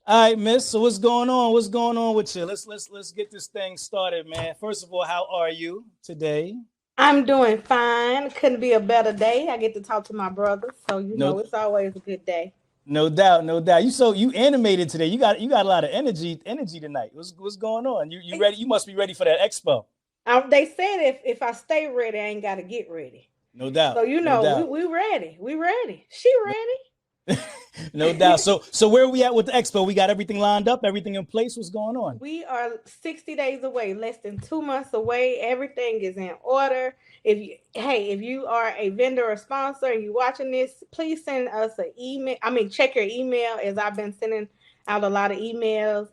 All right, Miss. So what's going on? What's going on with you? Let's get this thing started, man. First of all, how are you today? I'm doing fine. Couldn't be a better day. I get to talk to my brother, so No, it's always a good day. no doubt, no doubt. You animated today. You got a lot of energy tonight. What's going on? You ready? You must be ready for that expo. They said if I stay ready, I ain't got to get ready. No So doubt, no we doubt, we ready. We ready. She no doubt. So where are we at with the expo? We got everything lined up, everything in place. What's going on? We are 60 days away, less than 2 months away. Everything is in order. If you are a vendor or sponsor and you watching this, please send us an email. I mean, check your email as I've been sending out a lot of emails.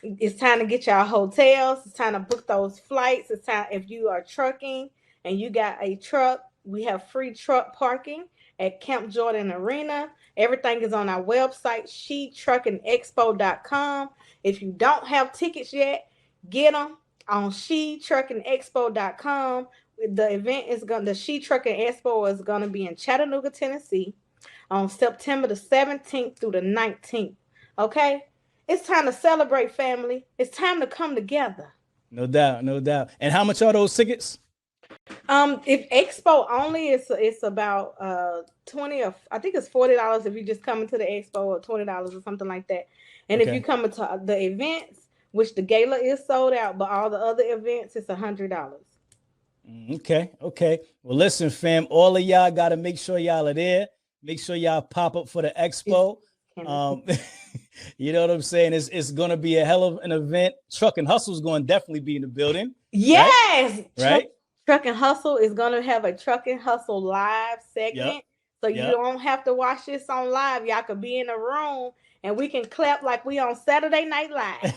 It's time to get y'all hotels. It's time to book those flights. It's time if you are trucking and you got a truck, we have free truck parking at Camp Jordan Arena. Everything is on our website, shetruckingexpo.com. If you don't have tickets yet, get them on shetruckingexpo.com. The She Trucking Expo is going to be in Chattanooga, Tennessee on September the 17th through the 19th. Okay? It's time to celebrate, family. It's time to come together. No doubt, no doubt. And how much are those tickets? If Expo only, it's about 20 or I think it's $40 if you just come into the Expo, or $20 or something like that. And if you Okay. come into the events, which the gala is sold out, but all the other events it's $100. Okay, okay. Well, listen, fam, all of y'all got to make sure y'all are there. Make sure y'all pop up for the expo. Um, you know what I'm saying? It's gonna be a hell of an event. Truck and Hustle's going to definitely be in the building. Yes, Right? Truck and Hustle is gonna have a Truck and Hustle live Yep. segment, so you Yep. don't have to watch this on live. Y'all could be in a room and we can clap like we on Saturday Night Live.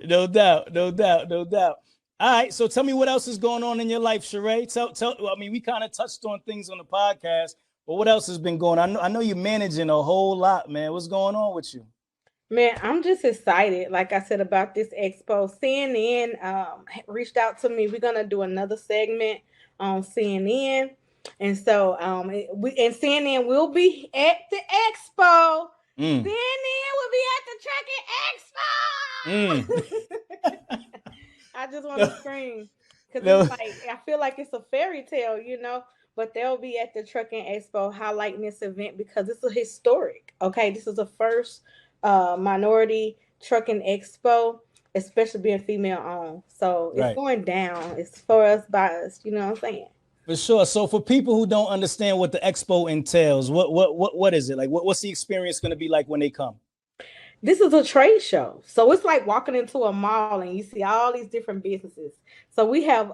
No doubt, no doubt, no doubt. All right, so tell me what else is going on in your life, Sharae. Tell. I mean, we kind of touched on things on the podcast, but what else has been going on? I know you're managing a whole lot, man. What's going on with you? Man, I'm just excited, like I said, about this expo. CNN reached out to me. We're gonna do another segment on CNN, and so CNN will be at the expo. Mm. CNN will be at the Mm. Trucking Expo. I just want to No, scream because no. it's like I feel like it's a fairy tale. But they'll be at the Trucking Expo highlighting this event because it's a historic. Okay, this is the first minority trucking expo, especially being female owned. So it's Right. going down. It's for us by us. You know what I'm saying? For sure. So for people who don't understand what the expo entails, what is it? Like what's the experience going to be like when they come? This is a trade show. So it's like walking into a mall and you see all these different businesses. So we have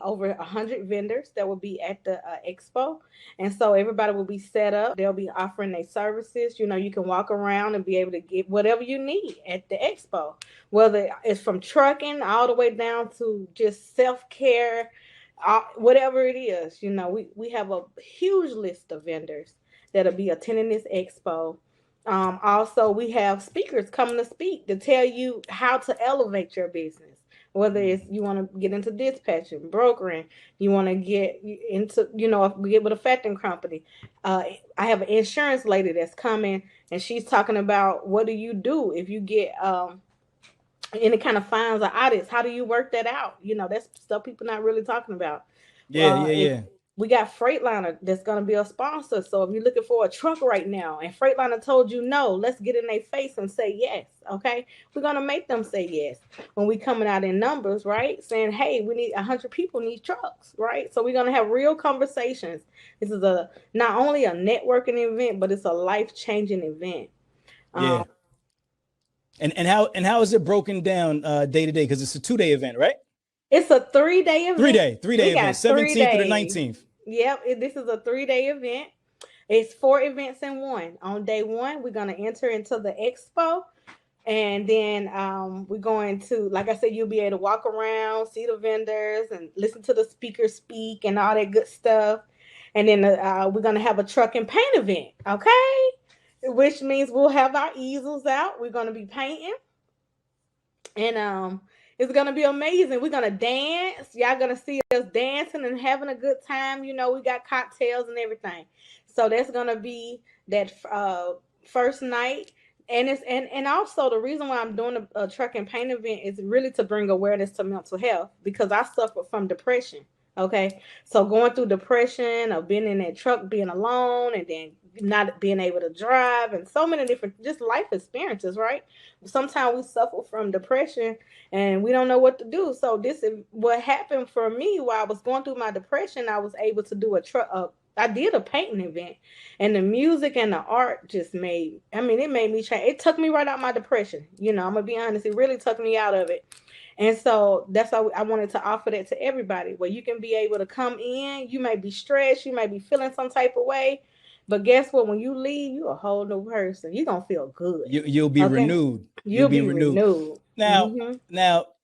over 100 vendors that will be at the expo. And so everybody will be set up. They'll be offering their services. You can walk around and be able to get whatever you need at the expo, whether it's from trucking all the way down to just self care, whatever it is. We have a huge list of vendors that'll be attending this expo. Also, we have speakers coming to speak to tell you how to elevate your business. Whether it's you want to get into dispatching, brokering, you want to get into, get with a factoring company. I have an insurance lady that's coming, and she's talking about what do you do if you get any kind of fines or audits? How do you work that out? That's stuff people not really talking about. Yeah, yeah, If yeah. we got Freightliner that's going to be a sponsor. So if you're looking for a truck right now and Freightliner told you no, let's get in their face and say yes. Okay. We're going to make them say yes when we coming out in numbers, right? Saying, hey, we need 100 people need trucks, right? So we're going to have real conversations. This is not only a networking event, but it's a life-changing event. Yeah. Um, And how is it broken down day to day? Because it's a 2 day event, right? it's a 3 day Three event. day, three We day event, got three 17th through the days. 19th. Yep, this is a 3 day event. It's 4 events in one. On day one, we're going to enter into the expo. And then we're going to, like I said, you'll be able to walk around, see the vendors, and listen to the speakers speak and all that good stuff. And then we're going to have a truck and paint event, okay? Which means we'll have our easels out. We're going to be painting. And it's gonna be amazing. We're gonna dance. Y'all gonna see us dancing and having a good time. We got cocktails and everything. So that's gonna be that first night. And and also the reason why I'm doing a truck and paint event is really to bring awareness to mental health, because I suffer from depression. Okay. So going through depression of being in that truck, being alone, and then not being able to drive, and so many different just life experiences, right? Sometimes we suffer from depression and we don't know what to do. So this is what happened for me while I was going through my depression. I was able to do a truck I did a painting event, and the music and the art just made, I mean, it made me change. It took me right out of my depression. You know, I'm gonna be honest, it really took me out of it. And so that's why I wanted to offer that to everybody, where you can be able to come in. You may be stressed, you may be feeling some type of way, but guess what? When you leave, you're a whole new person. You're gonna feel good. You'll be renewed. You'll be renewed. Now,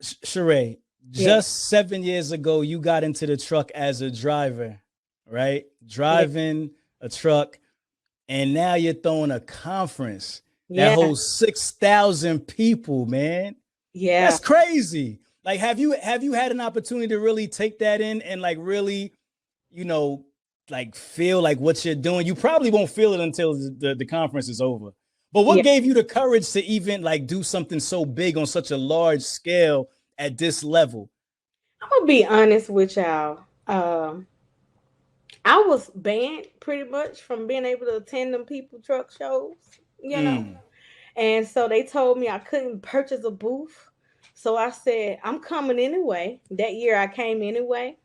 Sharae, just 7 years ago, you got into the truck as a driver, right? Driving a truck, and now you're throwing a conference that holds 6,000 people, man. Yeah, that's crazy. Like, have you had an opportunity to really take that in and like really, you know, like feel like what you're doing? You probably won't feel it until the conference is over. But what gave you the courage to even like do something so big on such a large scale at this level? I'm gonna be honest with y'all. I was banned pretty much from being able to attend them people truck shows, you know. And so they told me I couldn't purchase a booth. So I said, I'm coming anyway. That year I came anyway,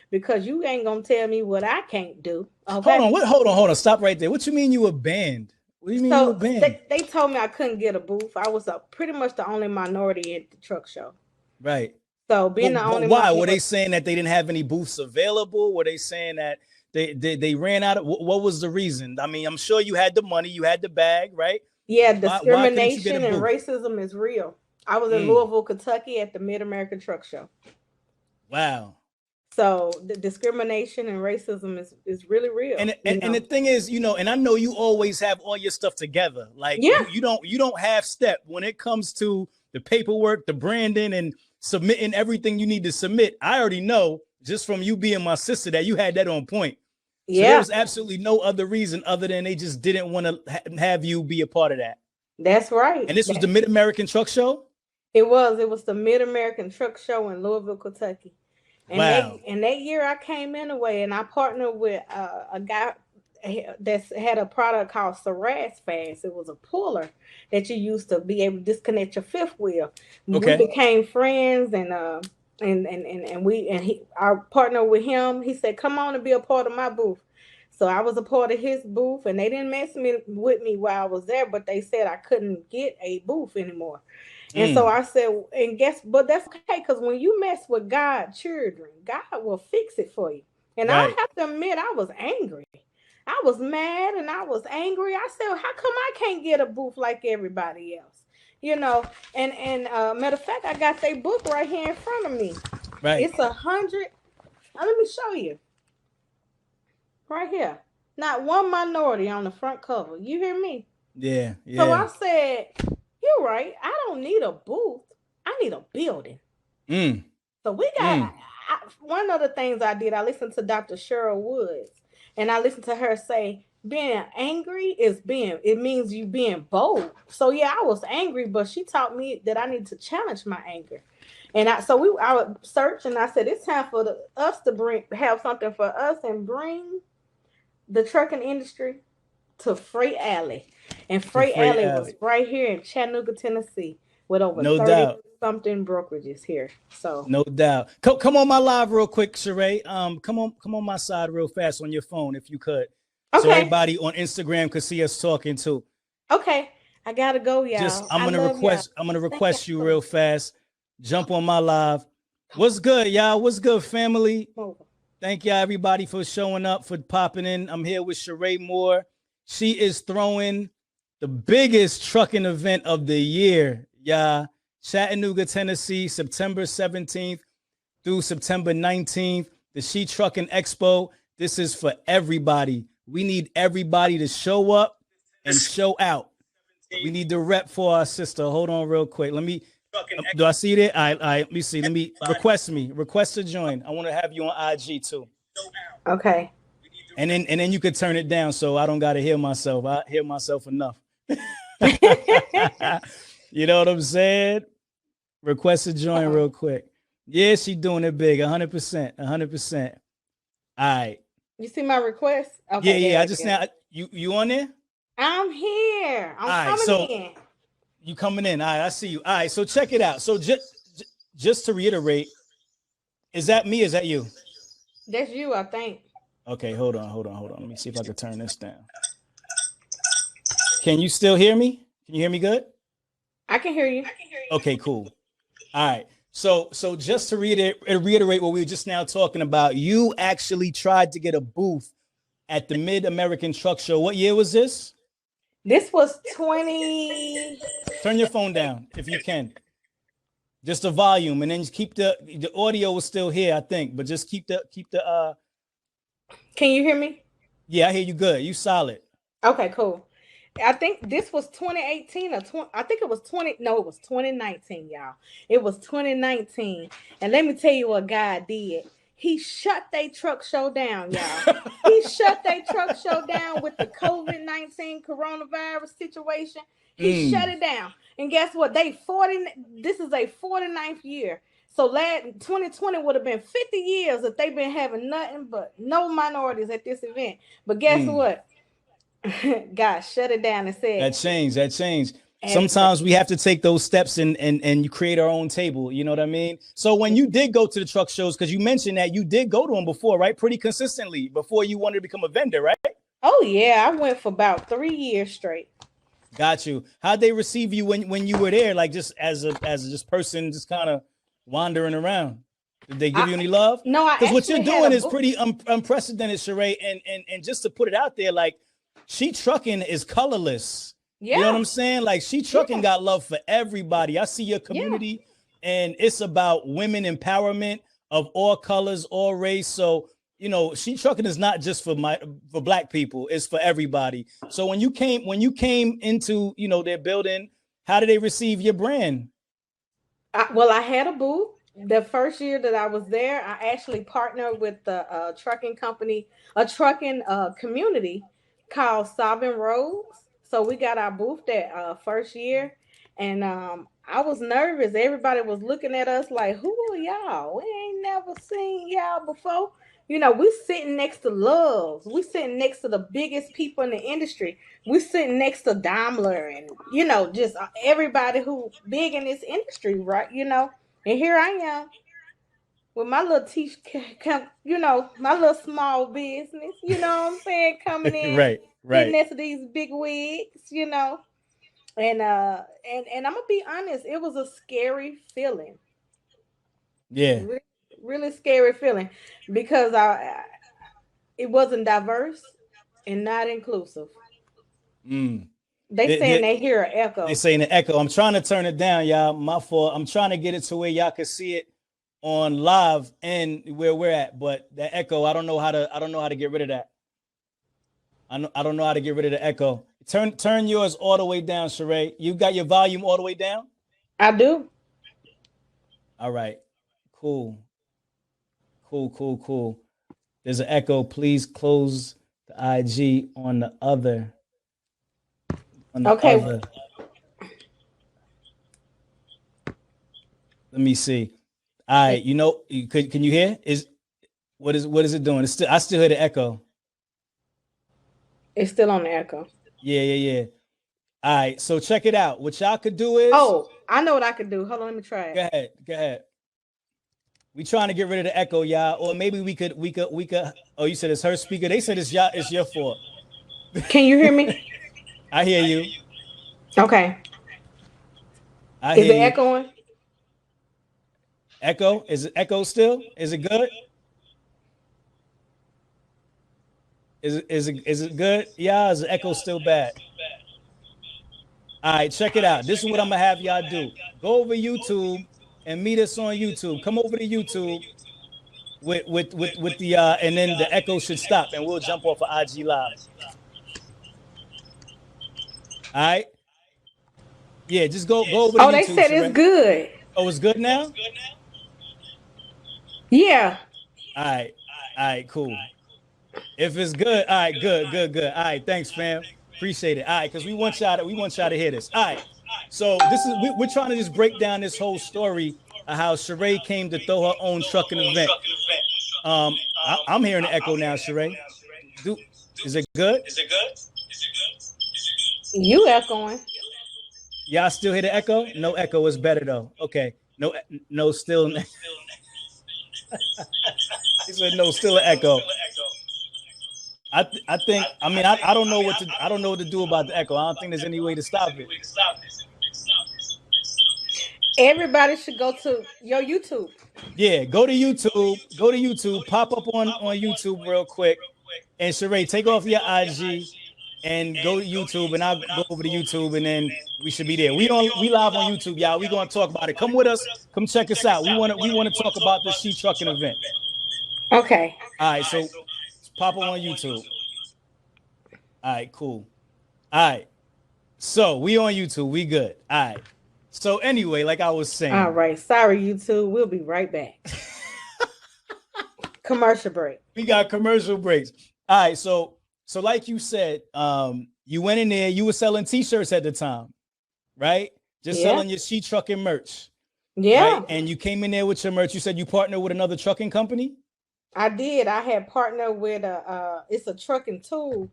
because you ain't gonna tell me what I can't do. Okay? Hold on. Stop right there. What you mean you were banned? What do you mean you were banned? They told me I couldn't get a booth. I was pretty much the only minority at the truck show. Right. So being the only why? Were they saying that they didn't have any booths available? Were they saying that they ran out of, what was the reason? I mean, I'm sure you had the money, you had the bag, right? Yeah, discrimination and racism is real. I was in Louisville, Kentucky at the Mid-American Truck Show. Wow. So the discrimination and racism is really real. And the thing is, you know, and I know you always have all your stuff together. Like you don't half step when it comes to the paperwork, the branding, and submitting everything you need to submit. I already know just from you being my sister that you had that on point. So there was absolutely no other reason other than they just didn't want to have you be a part of that. That's right. And this was the Mid-American Truck Show? It was the Mid-American Truck Show in Louisville, Kentucky. And that year I came in away, and I partnered with a guy that's had a product called Sharae Fast. It was a puller that you used to be able to disconnect your fifth wheel. Okay. We became friends, and our partner with him, he said, come on and be a part of my booth. So I was a part of his booth, and they didn't mess with me while I was there, but they said I couldn't get a booth anymore. And so I said, but that's okay, because when you mess with God's children, God will fix it for you. And I have to admit, I was angry. I was mad and I was angry. I said, how come I can't get a booth like everybody else? You know, and matter of fact, I got their book right here in front of me. Right. It's 100. Let me show you. Right here. Not one minority on the front cover. You hear me? Yeah. So I said, you're right. I don't need a booth. I need a building. So we got, one of the things I did, I listened to Dr. Cheryl Woods, and I listened to her say, being angry it means you being bold. So yeah, I was angry, but she taught me that I need to challenge my anger. And I would search, and I said, it's time for us to have something for us and bring the trucking industry to Freight Alley. And Freight Alley was right here in Chattanooga, Tennessee, with over 30 something brokerages here. So no doubt. Come on my live real quick, Sharae. Come on my side real fast on your phone if you could. Okay. So everybody on Instagram could see us talking too. Okay. I gotta go, y'all. I'm gonna request you real fast. Jump on my live. What's good, y'all? What's good, family? Thank y'all, everybody, for showing up, for popping in. I'm here with Sharae Moore. She is throwing the biggest trucking event of the year, y'all. Chattanooga, Tennessee, September 17th through September 19th. The She Trucking Expo. This is for everybody. We need everybody to show up and show out. We need the rep for our sister. Hold on real quick. Let me, do I see it? All right, let me see. Let me request to join. I want to have you on IG too. Okay. And then you could turn it down so I don't got to hear myself. I hear myself enough. You know what I'm saying? Request a join real quick. Yeah, she doing it big. 100%. 100%. All right. You see my request? Okay. Yeah. I just now you on there? I'm here. I'm All right, coming so in. you coming in. All right, I see you. All right, so check it out. So just to reiterate, is that me? Is that you? That's you, I think. Okay, hold on. Let me see if I can turn this down. Can you still hear me? Can you hear me good? I can hear you. Okay, cool. All right. So just to reiterate what we were just now talking about, you actually tried to get a booth at the Mid-American Truck Show. What year was this? This was 20. Turn your phone down if you can. Just the volume, and then just keep the audio was still here, I think, but just keep the Can you hear me? Yeah, I hear you good. You solid. Okay, cool. I think this was 2018 or 20, I think it was 20. No, it was 2019, y'all. It was 2019. And let me tell you what God did. He shut their truck show down, y'all. He shut their truck show down with the COVID-19 coronavirus situation. He shut it down. And guess what? This is a 49th year. So 2020 would have been 50 years if they've been having nothing but no minorities at this event. But guess what? God shut it down and said that changed. Sometimes we have to take those steps and you create our own table. You know what I mean? So when you did go to the truck shows, because you mentioned that you did go to them before, right? Pretty consistently before you wanted to become a vendor, right? Oh yeah, I went for about 3 years straight. Got you. How'd they receive you when you were there? Like just as a just person, just kind of wandering around. Did they give you any love? No, because what you're doing is pretty unprecedented, Sharae. And just to put it out there, like She Trucking is colorless. Yeah. You know what I'm saying? Like She Trucking got love for everybody. I see your community, and it's about women empowerment of all colors, all race. So you know, She Trucking is not just for Black people; it's for everybody. So when you came into their building, how did they receive your brand? Well, I had a booth. The first year that I was there, I actually partnered with the trucking company, a trucking community called Solving Roads. So we got our booth that first year, and I was nervous. Everybody was looking at us like, "Who are y'all? We ain't never seen y'all before." You know, we sitting next to Loves. We sitting next to the biggest people in the industry. We sitting next to Daimler and, just everybody who big in this industry, right? And here I am with my little my little small business, you know what I'm saying? Coming in, right. Sitting next to these big wigs, And I'm gonna be honest, it was a scary feeling. Yeah. Really scary feeling because it wasn't diverse and not inclusive. They saying they hear an echo. They saying an echo. I'm trying to turn it down, y'all. My fault. I'm trying to get it to where y'all can see it on live and where we're at. But that echo, I don't know how to get rid of that. I don't know how to get rid of the echo. Turn yours all the way down, Sharae. You got your volume all the way down? I do. All right. Cool. There's an echo. Please close the IG on the other. Okay. Other. Let me see. All right. Can you hear? What is it doing? I still hear the echo. It's still on the echo. Yeah. All right. So check it out. What y'all could do is. Oh, I know what I could do. Hold on, let me try it. Go ahead. We trying to get rid of the echo, y'all, or maybe we could. Oh, you said it's her speaker. They said it's your fault. Can you hear me? I hear you. Okay. Is it echoing? Echo? Is it echo still? Is it good? Is it good? Yeah, is the echo still bad? All right, check it out. This is what I'm gonna have y'all do. Go over YouTube and meet us on YouTube. Come over to YouTube with the and then the echo should stop and we'll jump off of IG Live. All right. Yeah, just go over to YouTube. They said it's good. Oh, it's good now? Yeah. All right, cool. If it's good, all right, good. All right, thanks, fam. Appreciate it. All right, because we want y'all to hear this. All right. So this is we're trying to just break down this whole story of how Sharae came to throw her own trucking event. I'm hearing an echo now, Sharae. Is it good? You echoing. Y'all still hear the echo? No echo is better though. Okay. No, still. He said no, still an echo. I think. I mean, I don't know what to do about the echo. I don't think there's any way to stop it. Everybody should go to your YouTube. Yeah, go to YouTube. Pop up on YouTube real quick. And Sharae, take off your IG and go to YouTube, and I'll go over to YouTube, and then we should be there. We live on YouTube, y'all. We gonna talk about it. Come with us. Come check us out. We wanna talk about the She Trucking event. Okay. All right, so pop up on YouTube. All right, cool. All right, so we on YouTube. We good. All right. So anyway, like I was saying. All right. Sorry, YouTube. We'll be right back. Commercial break. We got commercial breaks. All right. So like you said, you went in there. You were selling T-shirts at the time, right? Just selling your She Trucking merch. Yeah. Right? And you came in there with your merch. You said you partnered with another trucking company. I did. I had partnered with it's a trucking tool.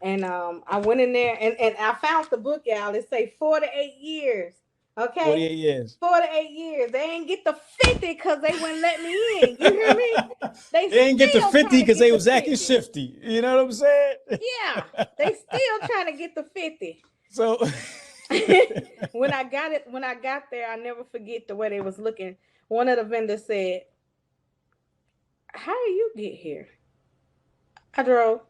And I went in there and I found the book, y'all. It say 4 to 8 years. Okay. 48 years. 4 to 8 years. They ain't get the 50 because they wouldn't let me in. You hear me? They didn't get the 50 because they was acting shifty. You know what I'm saying? Yeah. They still trying to get the 50. So when I got there, I never forget the way they was looking. One of the vendors said, "How do you get here?" I drove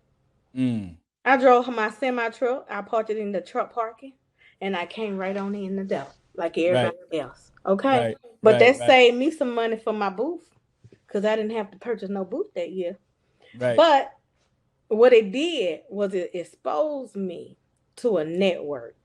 my semi truck. I parked it in the truck parking, and I came right on in the door like everybody else. Okay, but that saved me some money for my booth because I didn't have to purchase no booth that year. Right. But what it did was it exposed me to a network.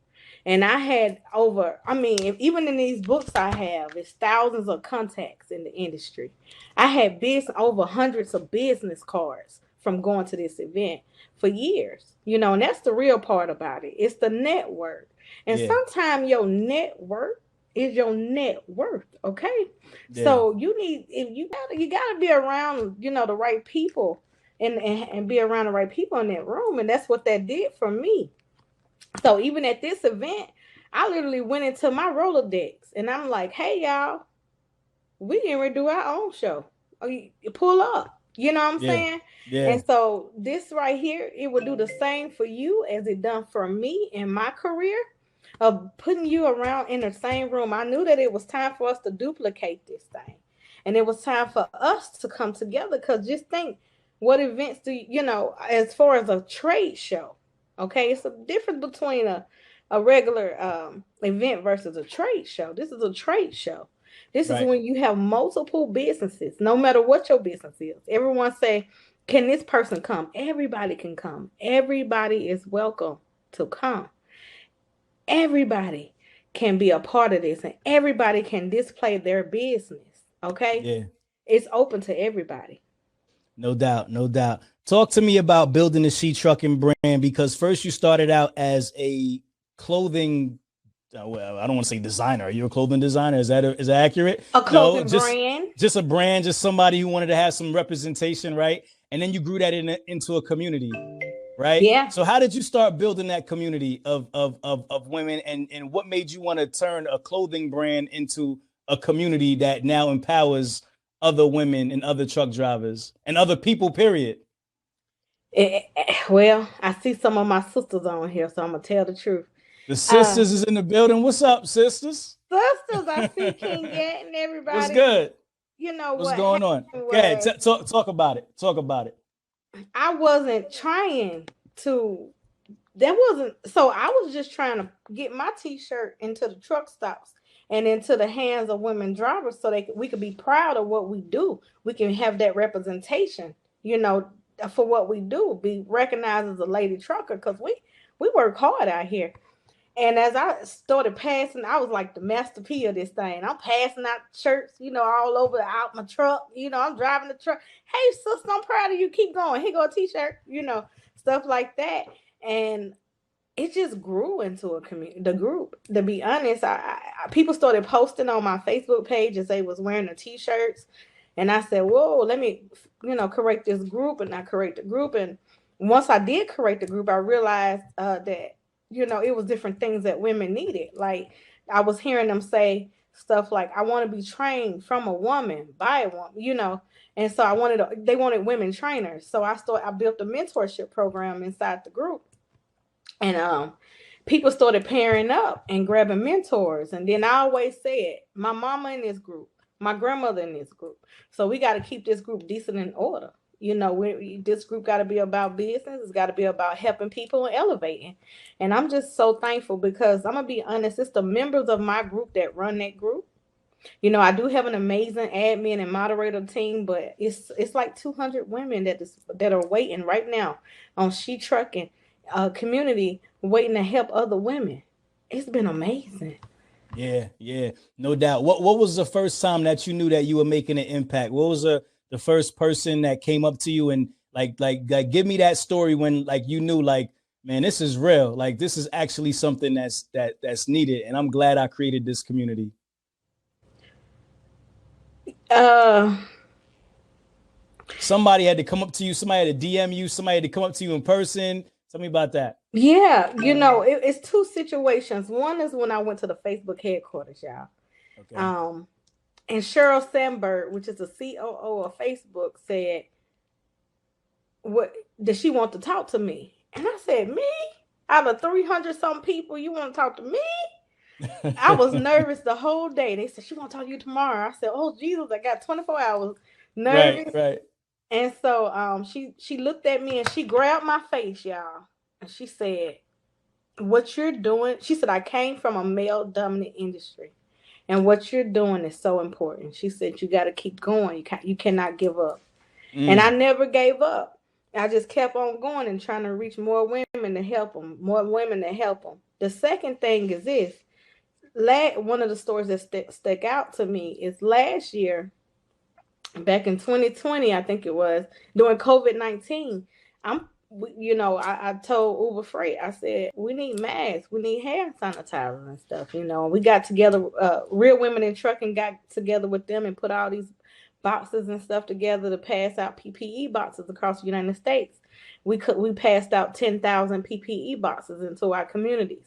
And I had even in these books I have, it's thousands of contacts in the industry. I had over hundreds of business cards from going to this event for years, and that's the real part about it. It's the network. And sometimes your network is your net worth. Okay. Yeah. So you gotta be around, the right people and be around the right people in that room. And that's what that did for me. So even at this event, I literally went into my Rolodex and I'm like, "Hey, y'all, we can redo our own show. You pull up." You know what I'm saying? Yeah. And so this right here, it will do the same for you as it done for me in my career of putting you around in the same room. I knew that it was time for us to duplicate this thing. And it was time for us to come together because just think, what events do as far as a trade show? Okay, it's a difference between a regular event versus a trade show. This is a trade show. This is when you have multiple businesses, no matter what your business is. Everyone say, "Can this person come?" Everybody can come. Everybody is welcome to come. Everybody can be a part of this, and everybody can display their business. Okay? Yeah. It's open to everybody. No doubt. Talk to me about building the She Trucking brand, because first you started out as a clothing, well, I don't want to say designer. Are you a clothing designer? Is that accurate? A clothing brand. Just a brand, just somebody who wanted to have some representation, right? And then you grew that into a community, right? Yeah. So how did you start building that community of women, and what made you want to turn a clothing brand into a community that now empowers other women and other truck drivers and other people, period? Well, I see some of my sisters on here, so I'm going to tell the truth. The sisters is in the building. What's up, sisters? Sisters, I see King Gat and everybody. What's good? What's going on? Okay, talk about it. Talk about it. I wasn't trying to. So I was just trying to get my T-shirt into the truck stops and into the hands of women drivers so we could be proud of what we do. We can have that representation, for what we do, be recognized as a lady trucker, because we work hard out here. And as I started passing, I was like the Master P of this thing. I'm passing out shirts, all over out my truck. I'm driving the truck. "Hey, sister, I'm proud of you. Keep going. Here go a T-shirt," stuff like that. And it just grew into a community. The group, to be honest, people started posting on my Facebook page as they was wearing the t-shirts, and I said, "Whoa, let me, correct this group," and I correct the group. And once I did correct the group, I realized that it was different things that women needed. Like I was hearing them say stuff like, "I want to be trained from a woman by a woman," and so they wanted women trainers. So I built a mentorship program inside the group. And people started pairing up and grabbing mentors. And then I always said, my mama in this group, my grandmother in this group. So we got to keep this group decent in order. This group got to be about business. It's got to be about helping people and elevating. And I'm just so thankful because I'm going to be honest, it's the members of my group that run that group. I do have an amazing admin and moderator team, but it's like 200 women that are waiting right now on She Trucking community, waiting to help other women. It's been amazing. Yeah, no doubt. What was the first time that you knew that you were making an impact? What was the first person that came up to you and like give me that story when like you knew like, man, this is real. Like this is actually something that's needed, and I'm glad I created this community. Somebody had to come up to you. Somebody had to DM you. Somebody had to come up to you in person. Tell me about that. Yeah, it's two situations. One is when I went to the Facebook headquarters, y'all. Okay. And Sheryl Sandberg, which is the COO of Facebook, said, "What does she want to talk to me?" And I said, "Me? Out of 300 some people, you want to talk to me?" I was nervous the whole day. They said, "She want to talk to you tomorrow." I said, "Oh Jesus, I got 24 hours." Nervous. Right. And so she looked at me and she grabbed my face, y'all. And she said, "What you're doing," she said, "I came from a male dominant industry. And what you're doing is so important." She said, "You got to keep going. You cannot give up." And I never gave up. I just kept on going and trying to reach more women to help them, more women to help them. The second thing is this. One of the stories that stuck out to me is last year, back in 2020, I think it was, during COVID-19, I told Uber Freight, I said, we need masks, we need hand sanitizer and stuff. We got together, Real Women in Trucking got together with them and put all these boxes and stuff together to pass out PPE boxes across the United States. We passed out 10,000 PPE boxes into our communities.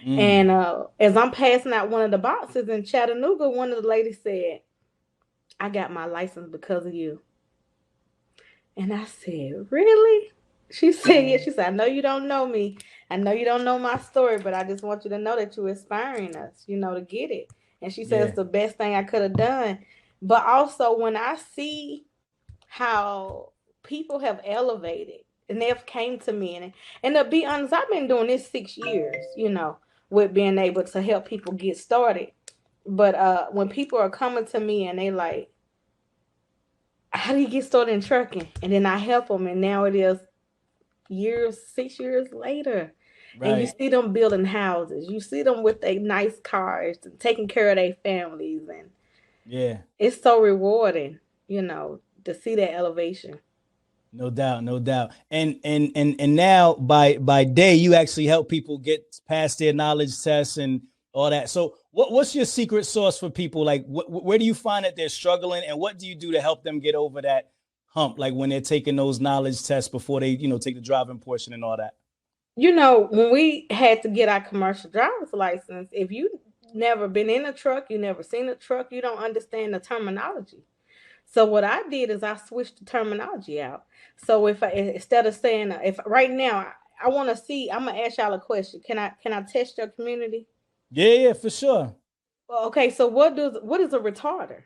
And as I'm passing out one of the boxes in Chattanooga, one of the ladies said, "I got my license because of you." And I said, "Really?" She said, "Yeah." She said, "I know you don't know me. I know you don't know my story, but I just want you to know that you're inspiring us, to get it." And she said, "It's the best thing I could have done." But also when I see how people have elevated and they've came to me, and to be honest, I've been doing this 6 years, with being able to help people get started. But when people are coming to me and they like, "How do you get started in trucking?" And then I help them, and now it is 6 years later. Right. And you see them building houses. You see them with their nice cars and taking care of their families. And it's so rewarding, to see that elevation. No doubt. And now by day, you actually help people get past their knowledge tests and all that. So what's your secret sauce for people? Like, where do you find that they're struggling, and what do you do to help them get over that hump? Like when they're taking those knowledge tests before they, take the driving portion and all that. When we had to get our commercial driver's license, if you never been in a truck, you never seen a truck, you don't understand the terminology. So what I did is I switched the terminology out. So instead of saying, if right now I want to see, I'm gonna ask y'all a question. Can I test your community? Yeah, for sure. Okay, so what is a retarder?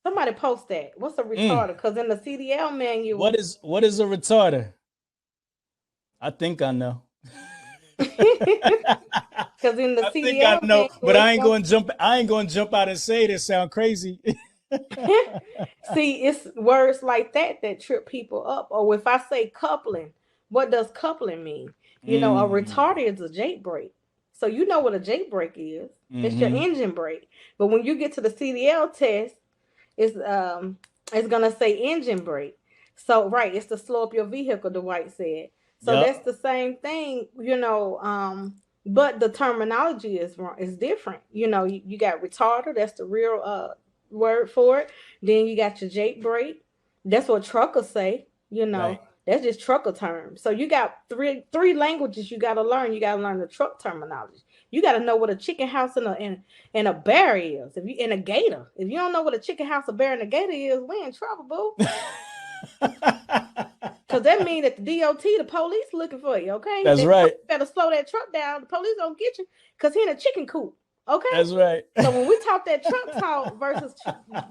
Somebody post that. What's a retarder? Because in the CDL manual, what is a retarder? I think I know. Because in the CDL, I think I know, manual, but I ain't going to jump out and say this. Sound crazy. See, it's words like that trip people up. Or if I say coupling, what does coupling mean? A retarder is a Jake brake. So you know what a Jake brake is. It's your engine brake. But when you get to the CDL test, it's gonna say engine brake. So right, it's to slow up your vehicle, Dwight said. So that's the same thing, you know. But the terminology is wrong, is different. You know, you got retarder, that's the real word for it. Then you got your Jake brake. That's what truckers say, you know. Right. That's just trucker terms. So you got three languages you gotta learn. You gotta learn the truck terminology. You gotta know what a chicken house and a bear is. If you in a gator. If you don't know what a chicken house, a bear, and a gator is, we in trouble, boo. Because that means that the DOT, the police looking for you, okay? That's right. You better slow that truck down. The police don't get you because he in a chicken coop, okay? That's right. So when we talk that truck talk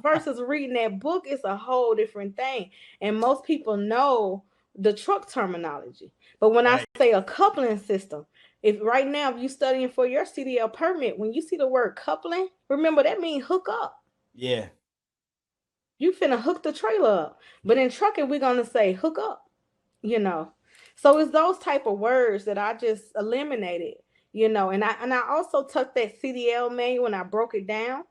versus reading that book, it's a whole different thing. And most people know the truck terminology. But when I say a coupling system, if right now, if you're studying for your CDL permit, when you see the word coupling, remember that means hook up. Yeah. You finna hook the trailer up. But in trucking, we're gonna say hook up, you know. So it's those type of words that I just eliminated, you know. And I also took that CDL manual and I broke it down.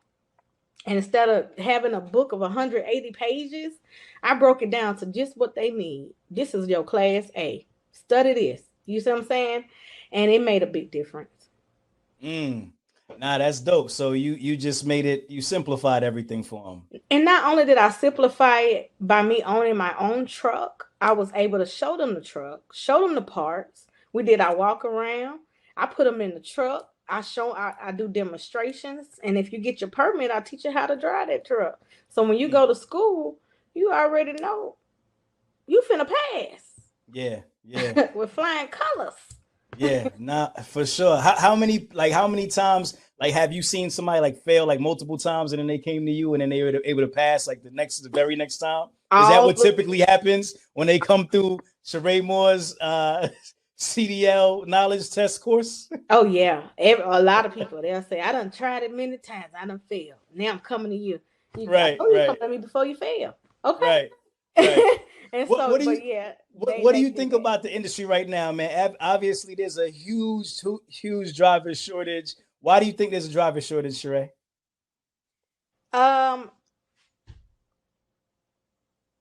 And instead of having a book of 180 pages, I broke it down to just what they need. This is your class A. Study this. You see what I'm saying? And it made a big difference. Nah, that's dope. So you just made it, you simplified everything for them. And not only did I simplify it by me owning my own truck, I was able to show them the truck, show them the parts. We did our walk around. I put them in the truck. I do demonstrations. And if you get your permit, I teach you how to drive that truck. So when you go to school, you already know you finna pass. Yeah. With flying colors. Yeah, nah, for sure. How many times have you seen somebody fail multiple times and then they came to you and then they were able to pass the very next time? Is that what typically happens when they come through Sharae Moore's CDL knowledge test course? Oh yeah, a lot of people, they'll say, I done tried it many times, I done failed. Now I'm coming to you. You come to me before you fail. Okay. Right. And what do you think about the industry right now, man? Obviously, there's a huge driver shortage. Why do you think there's a driver shortage, Sharae?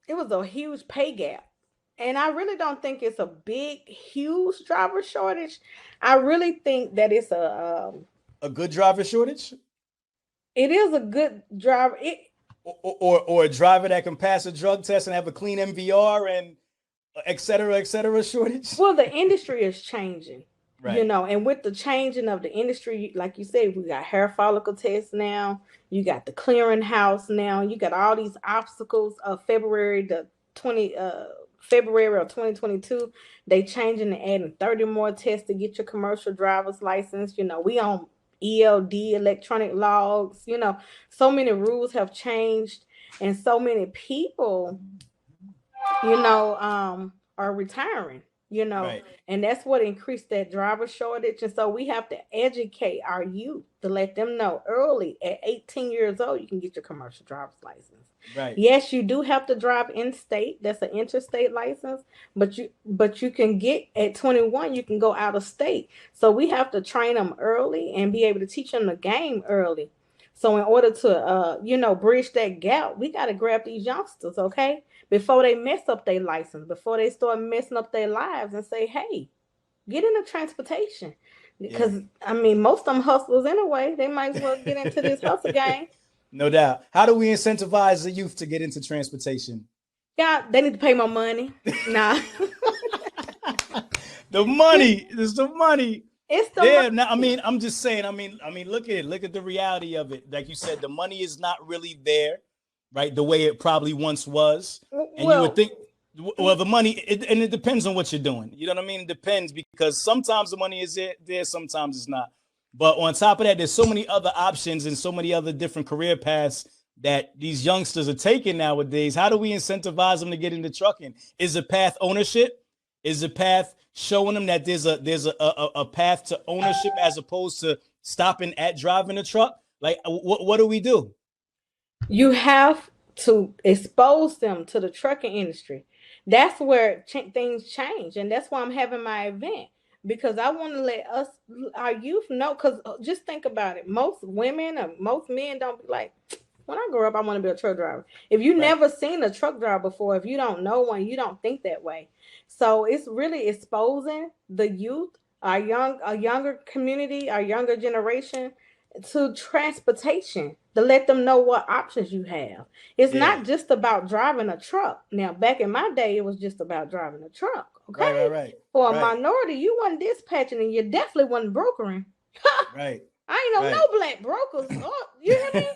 It was a huge pay gap. And I really don't think it's a huge driver shortage. I really think that it's a good driver shortage. It is a good driver. Or a driver that can pass a drug test and have a clean MVR and et cetera shortage? Well, the industry is changing, right? You know, and with the changing of the industry, like you said, we got hair follicle tests now. You got the clearinghouse now. You got all these obstacles of February of 2022. They changing and adding 30 more tests to get your commercial driver's license. You know, we on ELD, electronic logs, you know, so many rules have changed and so many people, you know, are retiring, you know, right. And that's what increased that driver shortage. And so we have to educate our youth to let them know early at 18 years old, you can get your commercial driver's license. Right. Yes, you do have to drive in state. That's an interstate license, but you can get at 21, you can go out of state. So we have to train them early and be able to teach them the game early. So in order to bridge that gap, we got to grab these youngsters, okay, before they mess up their license, before they start messing up their lives, and say, hey, get into transportation. Because I mean, most of them hustlers anyway. They might as well get into this hustle game. No doubt. How do we incentivize the youth to get into transportation? Yeah, they need to pay more money. Nah. The money. It's the money. It's the money. Now, I mean, I'm just saying, I mean, look at it. Look at the reality of it. Like you said, the money is not really there, right? The way it probably once was. And you would think, well, the money, it depends on what you're doing. You know what I mean? It depends, because sometimes the money is there, sometimes it's not. But on top of that, there's so many other options and so many other different career paths that these youngsters are taking nowadays. How do we incentivize them to get into trucking? Is the path ownership? Is the path showing them that there's a path to ownership as opposed to stopping at driving a truck? Like, what do we do? You have to expose them to the trucking industry. That's where things change. And that's why I'm having my event. Because I want to let our youth know, because just think about it. Most women or most men don't be like, When I grow up, I want to be a truck driver. If you never seen a truck driver before, if you don't know one, you don't think that way. So it's really exposing the youth, our younger community, our younger generation to transportation to let them know what options you have. It's not just about driving a truck. Now, back in my day, it was just about driving a truck. Okay. Right. For a minority, you wasn't dispatching and you definitely wasn't brokering. Right. I ain't know no black brokers. Oh, you hear me?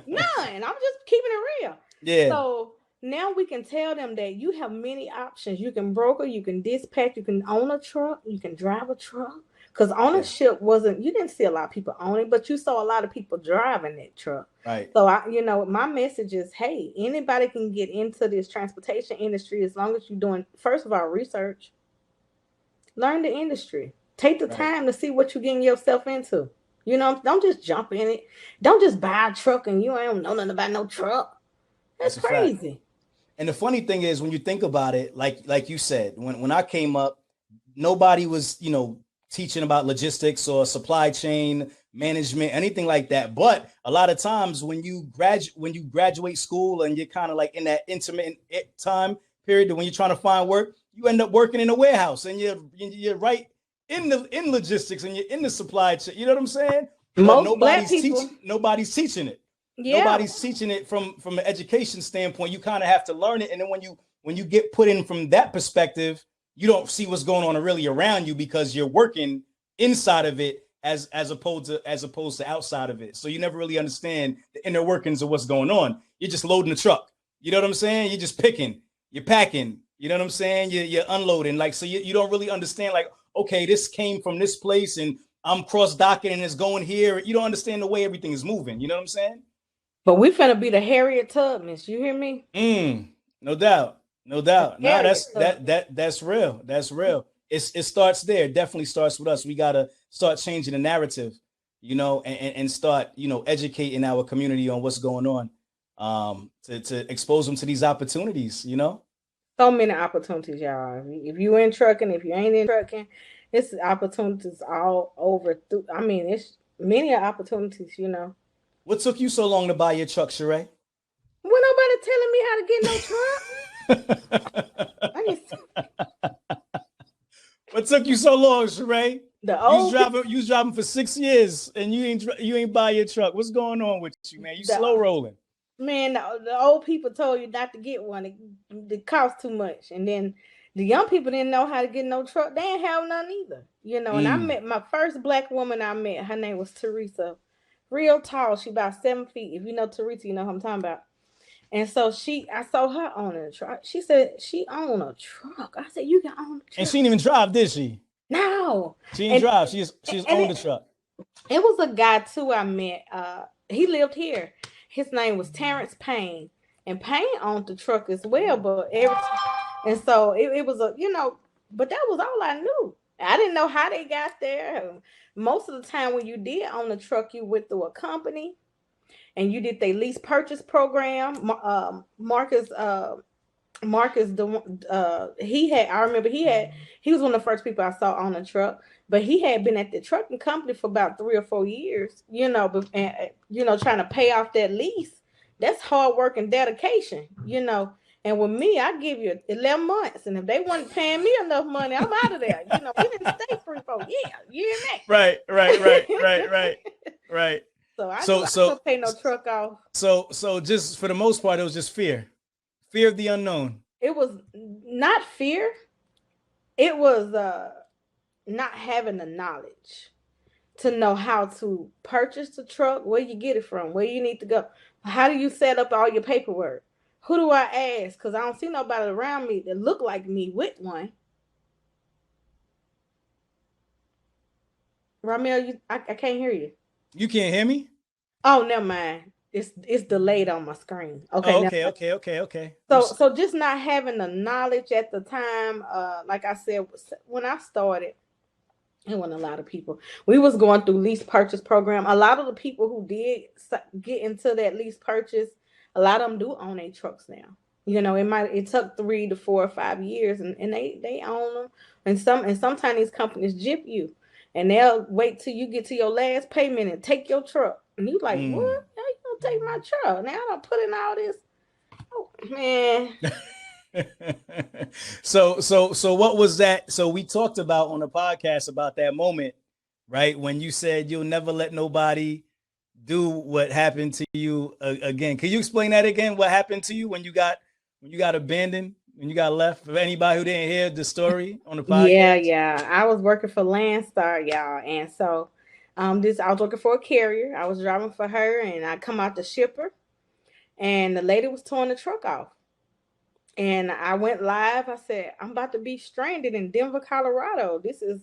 None. I'm just keeping it real. Yeah. So now we can tell them that you have many options. You can broker, you can dispatch, you can own a truck, you can drive a truck. Because ownership wasn't, you didn't see a lot of people owning, but you saw a lot of people driving that truck. Right. So my message is, hey, anybody can get into this transportation industry as long as you're doing, first of all, research. Learn the industry. Take the time to see what you're getting yourself into. Don't just jump in it. Don't just buy a truck and you ain't know nothing about no truck. That's crazy. And the funny thing is, when you think about it, like you said, when I came up, nobody was, teaching about logistics or supply chain management, anything like that. But a lot of times when you graduate school and you're kind of like in that intermittent time period when you're trying to find work, you end up working in a warehouse and you're right in logistics and you're in the supply chain. You know what I'm saying? Nobody's teaching it. Yeah. Nobody's teaching it from an education standpoint. You kind of have to learn it. And then when you get put in from that perspective, you don't see what's going on really around you because you're working inside of it as opposed to outside of it. So you never really understand the inner workings of what's going on. You're just loading the truck. You know what I'm saying? You're just picking, you're packing. You know what I'm saying? You're unloading. Like, so you don't really understand, like, okay, this came from this place and I'm cross docking and it's going here. You don't understand the way everything is moving. You know what I'm saying? But we finna be the Harriet Tubmans. You hear me? No doubt. No, that's real. That's real. It starts there. It definitely starts with us. We gotta start changing the narrative, and start, educating our community on what's going on, to expose them to these opportunities, So many opportunities, y'all. If you in trucking, if you ain't in trucking, it's opportunities all over. It's many opportunities, What took you so long to buy your truck, Sharae? Well, nobody telling me how to get no truck. What took you so long, Sharae? You was driving for 6 years and you ain't buy your truck. What's going on with you, man? You slow rolling. Man, the old people told you not to get one. It costs too much. And then the young people didn't know how to get no truck. They ain't have none either. And I met my first black woman her name was Teresa. Real tall. She about 7 feet. If you know Teresa, you know who I'm talking about. And so I saw her owning a truck. She said she owned a truck. I said, you can own a truck. And she didn't even drive, did she? No. She didn't drive. She just owned the truck. It was a guy too I met. He lived here. His name was Terrence Payne. And Payne owned the truck as well. But and so it was but that was all I knew. I didn't know how they got there. Most of the time when you did own a truck, you went through a company. And you did their lease purchase program. Marcus, I remember he was one of the first people I saw on a truck, but he had been at the trucking company for about 3 or 4 years, trying to pay off that lease. That's hard work and dedication, And with me, I give you 11 months. And if they weren't paying me enough money, I'm out of there. We didn't stay 3, 4 years. You hear me? Right. So I couldn't pay no truck off. So just for the most part, it was just fear of the unknown. It was not fear. It was not having the knowledge to know how to purchase the truck, where you get it from, where you need to go. How do you set up all your paperwork? Who do I ask? Because I don't see nobody around me that look like me with one. Ramel, I can't hear you. You can't hear me? Oh, never mind. It's delayed on my screen. Okay. Okay. So just not having the knowledge at the time, like I said, when I started, it wasn't a lot of people. We was going through lease purchase program. A lot of the people who did get into that lease purchase, a lot of them do own their trucks now. It took 3 to 4 or 5 years, and they own them. And sometimes these companies jip you. And they'll wait till you get to your last payment and take your truck. And you like, what? How you don't take my truck. Now I don't put in all this. Oh man. So what was that? So we talked about on the podcast about that moment, right? When you said you'll never let nobody do what happened to you again. Can you explain that again? What happened to you when you got abandoned, when you got left? For anybody who didn't hear the story on the podcast. Yeah. I was working for Landstar, y'all, and so I was working for a carrier. I was driving for her, and I come out to ship her, and the lady was towing the truck off. And I went live. I said, I'm about to be stranded in Denver, Colorado. This is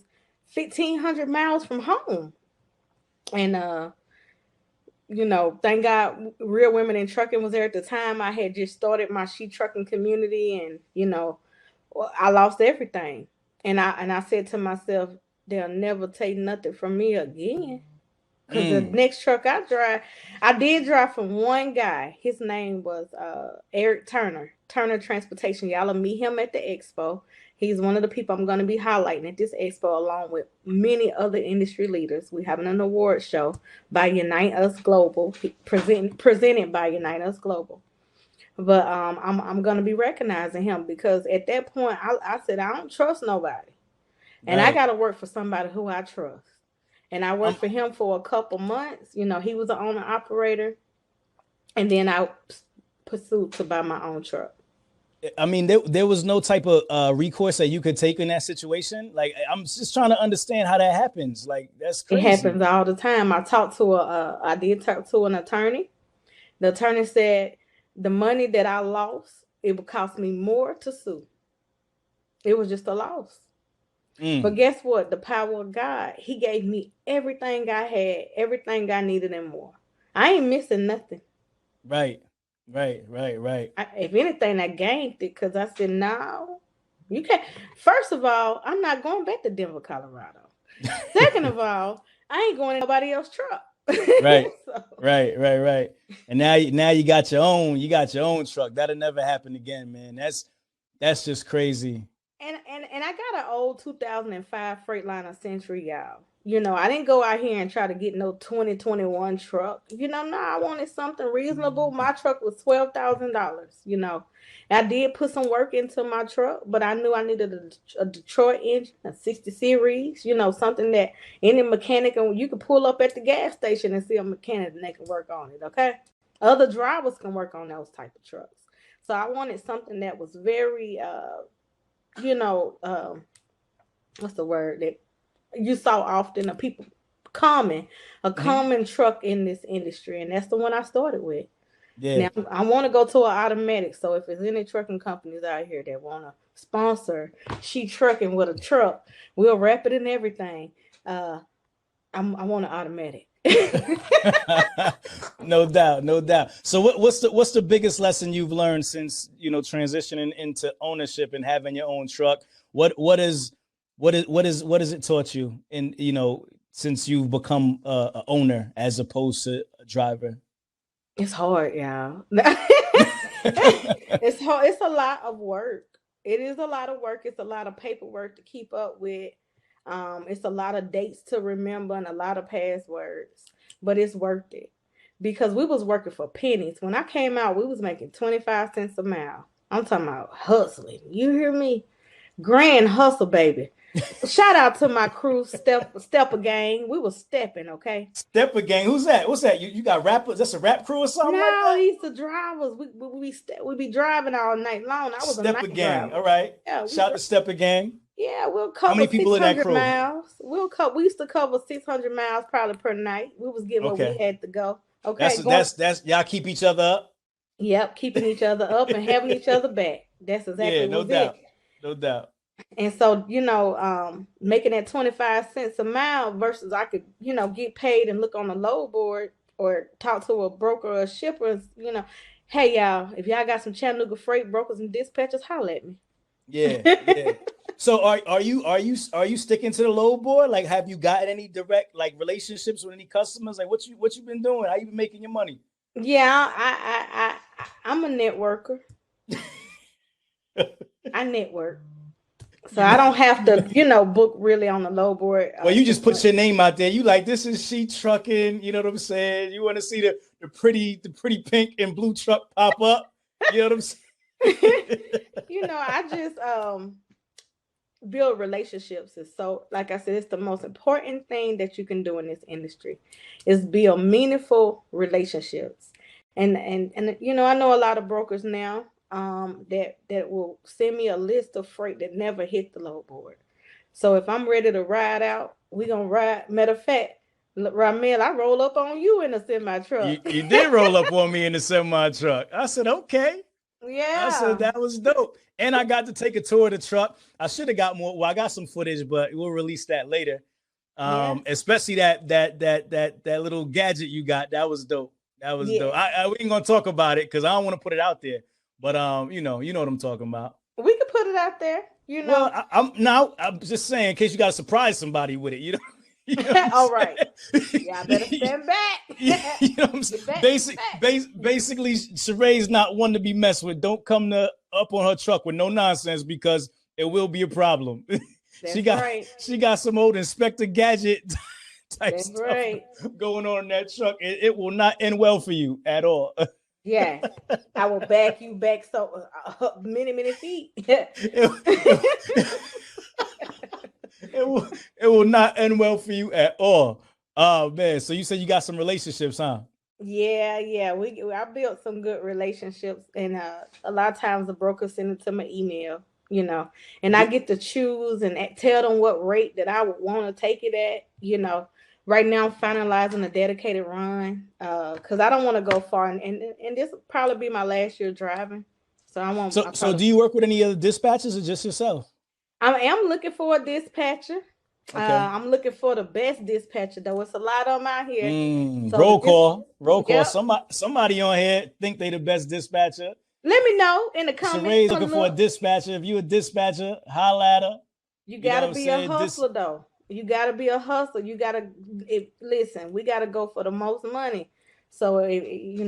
1,500 miles from home. And, thank God Real Women in Trucking was there at the time. I had just started my She Trucking community, and, I lost everything. And I said to myself, they'll never take nothing from me again. Because the next truck I did drive for one guy. His name was Eric Turner Transportation. Y'all will meet him at the Expo. He's one of the people I'm going to be highlighting at this Expo, along with many other industry leaders. We're having an award show by Unite Us Global, presented by Unite Us Global. But I'm going to be recognizing him because at that point, I said, I don't trust nobody. And I got to work for somebody who I trust. And I worked for him for a couple months. He was an owner operator. And then I pursued to buy my own truck. I mean, there was no type of recourse that you could take in that situation. Like, I'm just trying to understand how that happens. Like, that's crazy. It happens all the time. I did talk to an attorney. The attorney said the money that I lost, it would cost me more to sue. It was just a loss. But guess what? The power of God, he gave me everything I had, everything I needed and more. I ain't missing nothing. Right. If anything, I gained it because I said, no, you can't. First of all, I'm not going back to Denver, Colorado. Second of all, I ain't going in nobody else's truck. Right. So. Right. And now you got your own truck. That'll never happen again, man. That's just crazy. And I got an old 2005 Freightliner Century, y'all. I didn't go out here and try to get no 2021 truck. No, I wanted something reasonable. My truck was $12,000. I did put some work into my truck, but I knew I needed a Detroit engine, a 60 series, something that any mechanic, and you can pull up at the gas station and see a mechanic and they can work on it, okay? Other drivers can work on those type of trucks. So I wanted something that was very, what's the word that you saw often of people common truck in this industry, and that's the one I started with. Yeah. Now I want to go to an automatic. So if there's any trucking companies out here that want to sponsor She Trucking with a truck, we'll wrap it in everything. I want an automatic. No doubt. So what's the biggest lesson you've learned since transitioning into ownership and having your own truck? What has it taught you in since you've become a owner as opposed to a driver? It's hard, y'all. It's hard. It's a lot of work. It is a lot of work. It's a lot of paperwork to keep up with. It's a lot of dates to remember and a lot of passwords, but it's worth it because we was working for pennies. When I came out, we was making 25 cents a mile. I'm talking about hustling. You hear me? Grand hustle, baby. Shout out to my crew, Stepper Gang. We was stepping, okay? Stepper Gang. Who's that? What's that? You got rappers? That's a rap crew or something? No, like that? These the drivers. We be driving all night long. I was Stepper a night Gang. driver. All right. Yeah, shout out to Stepper Gang. Yeah, we'll cover. How many people in that crew? Miles. We used to cover 600 miles probably per night. We was getting what we had to go. Okay, that's y'all keep each other up. Yep, keeping each other up and having each other back. That's exactly no doubt. No doubt. And so, making that 25 cents a mile versus I could, get paid and look on the load board or talk to a broker or a shipper, hey y'all, if y'all got some Chattanooga freight brokers and dispatchers, holler at me. Yeah. So are you sticking to the load board? Like, have you got any direct relationships with any customers? Like, what you been doing? How you been making your money? Yeah, I'm a networker. I network. So I don't have to, book really on the low board. Well, you just put your name out there. You like, this is She Trucking. You know what I'm saying? You want to see the pretty pink and blue truck pop up. You know what I'm saying? I just build relationships. And so, like I said, it's the most important thing that you can do in this industry is build meaningful relationships. And I know a lot of brokers now that will send me a list of freight that never hit the load board. So if I'm ready to ride out, we're gonna ride. Matter of fact, Ramel, I roll up on you in a semi truck. You did roll up on me in the semi truck. I said, okay. Yeah. I said that was dope. And I got to take a tour of the truck. I should have got more. Well, I got some footage, but we'll release that later. Especially that little gadget you got. That was dope. That was dope. We ain't gonna talk about it because I don't want to put it out there. But you know what I'm talking about. We can put it out there. Well, I'm just saying in case you got to surprise somebody with it. You know all right. Yeah, I better stand back. You know what I'm saying? Basically, Sharae's not one to be messed with. Don't come up on her truck with no nonsense because it will be a problem. She got some old Inspector Gadget type stuff going on in that truck. It will not end well for you at all. Yeah, I will back you back so many feet. It will not end well for you at all. Oh man! So you said you got some relationships, huh? Yeah. I built some good relationships, and a lot of times the broker send it to my email, and I get to choose and tell them what rate that I would want to take it at. Right now I'm finalizing a dedicated run because I don't want to go far, and this will probably be my last year driving. So I won't. So do you work with any other dispatchers or just yourself? I am looking for a dispatcher. Okay. I'm looking for the best dispatcher, though. It's a lot of them out here. So roll call. Somebody on here think they the best dispatcher. Let me know in the comments. Sharae's looking for a dispatcher. If you a dispatcher, holla at her. You gotta be a hustler, though. You gotta be a hustler. You gotta listen. We gotta go for the most money. So if you're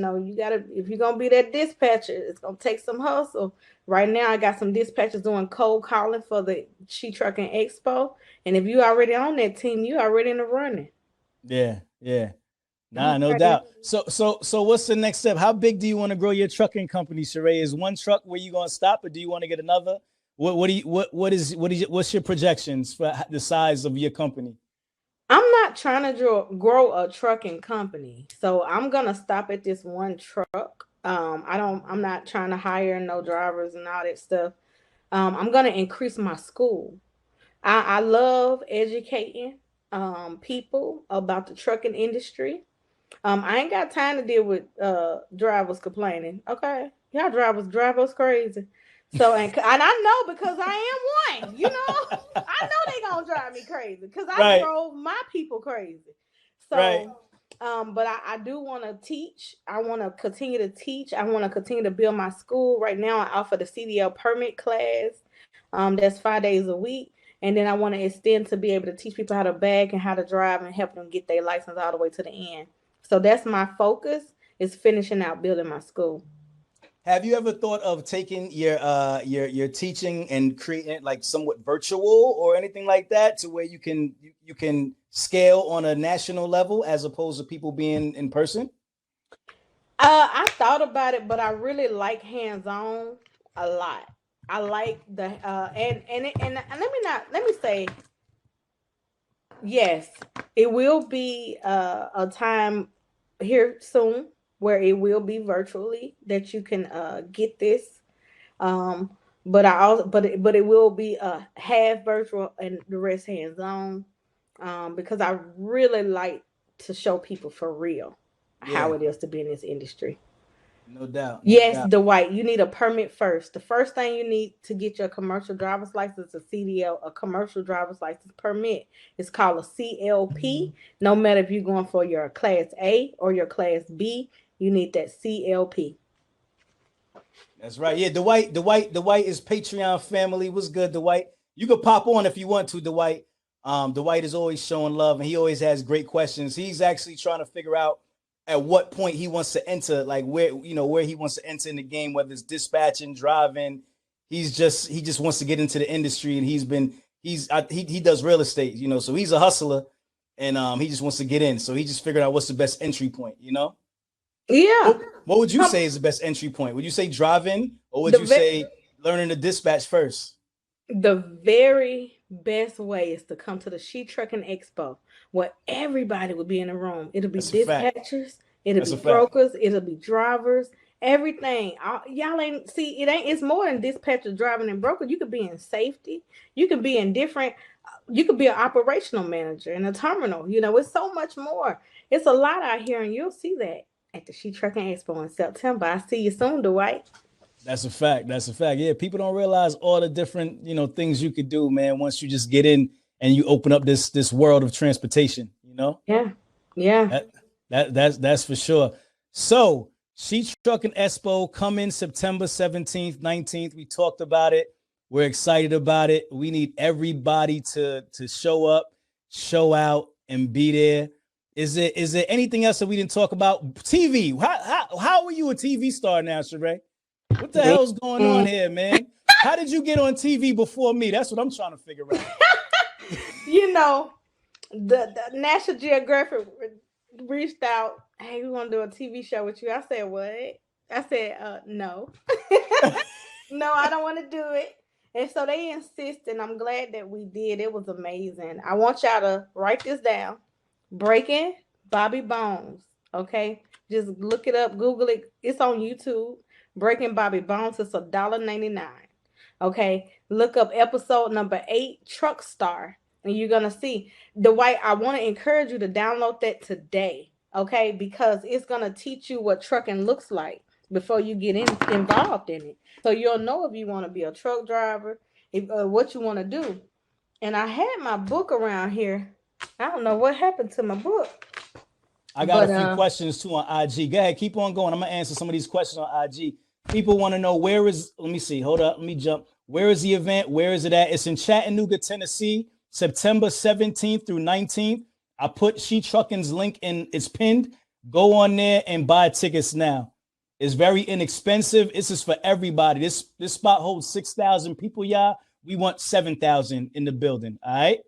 gonna be that dispatcher, it's gonna take some hustle. Right now, I got some dispatchers doing cold calling for the She Trucking Expo, and if you already on that team, you already in the running. Yeah. Nah, no doubt. So what's the next step? How big do you want to grow your trucking company, Sharae? Is one truck where you gonna stop, or do you want to get another? What's your projections for the size of your company? I'm not trying to grow a trucking company, so I'm gonna stop at this one truck. I'm not trying to hire no drivers and all that stuff. I'm gonna increase my school. I love educating people about the trucking industry. I ain't got time to deal with drivers complaining. Okay, y'all drivers drive us crazy. So and I know because I am one. I know they gonna drive me crazy because I drove my people crazy. So, but I do want to teach. I want to continue to teach. I want to continue to build my school. Right now, I offer the CDL permit class. That's 5 days a week, and then I want to extend to be able to teach people how to bag and how to drive and help them get their license all the way to the end. So that's my focus, is finishing out building my school. Have you ever thought of taking your teaching and creating like somewhat virtual or anything like that to where you can scale on a national level as opposed to people being in person? I thought about it, but I really like hands-on a lot. I like the and let me say yes, it will be a time here soon where it will be virtually that you can get this. But it will be half virtual and the rest hands-on. Because I really like to show people for real how it is to be in this industry. No doubt. Yes, Dwight, you need a permit first. The first thing you need to get your commercial driver's license, a CDL, a commercial driver's license permit. It's called a CLP. No matter if you're going for your class A or your class B, you need that CLP. That's right. Yeah, Dwight is Patreon family. What's good, Dwight? You could pop on if you want to, Dwight. Dwight is always showing love, and he always has great questions. He's actually trying to figure out at what point he wants to enter, like where he wants to enter in the game, whether it's dispatching, driving. he just wants to get into the industry, and he does real estate, you know, so he's a hustler, and he just wants to get in. So he just figured out what's the best entry point, you know? Yeah. What would you say is the best entry point? Would you say drive-in, or would you say learning to dispatch first? The very best way is to come to the She Trucking Expo, where everybody will be in the room. It'll be dispatchers, it'll be brokers, it'll be drivers, everything. Y'all ain't see it ain't. It's more than dispatcher, driving, and broker. You could be in safety. You could be in different. You could be an operational manager in a terminal. You know, it's so much more. It's a lot out here, and you'll see that at the She Trucking Expo in September. I see you soon, Dwight. That's a fact. That's a fact. Yeah, people don't realize all the different, you know, things you could do, man, once you just get in and you open up this world of transportation, you know? Yeah. Yeah. That's for sure. So She Trucking Expo coming September 17th, 19th. We talked about it. We're excited about it. We need everybody to show up, show out, and be there. Is there anything else that we didn't talk about? TV. How are you a TV star now, Sharae? What the hell's going on here, man? How did you get on TV before me? That's what I'm trying to figure out. You know, the National Geographic reached out. Hey, we want to do a TV show with you. I said, what? I said, no. No, I don't want to do it. And so they insist, and I'm glad that we did. It was amazing. I want y'all to write this down. Breaking Bobby Bones. Okay? Just look it up. Google it. It's on YouTube. Breaking Bobby Bones is $1.99. Okay, look up episode number 8, Truck Star, and you're gonna see the way. I want to encourage you to download that today, okay? Because it's gonna teach you what trucking looks like before you get involved in it. So you'll know if you want to be a truck driver, what you want to do. And I had my book around here. I don't know what happened to my book. I got a few questions too on IG. Go ahead, keep on going. I'm gonna answer some of these questions on IG. People want to know let me see, hold up, let me jump. Where is the event? Where is it at? It's in Chattanooga, Tennessee, September 17th through 19th. I put She Trucking's link in, it's pinned. Go on there and buy tickets now. It's very inexpensive. This is for everybody. This spot holds 6,000 people, y'all. We want 7,000 in the building, all right?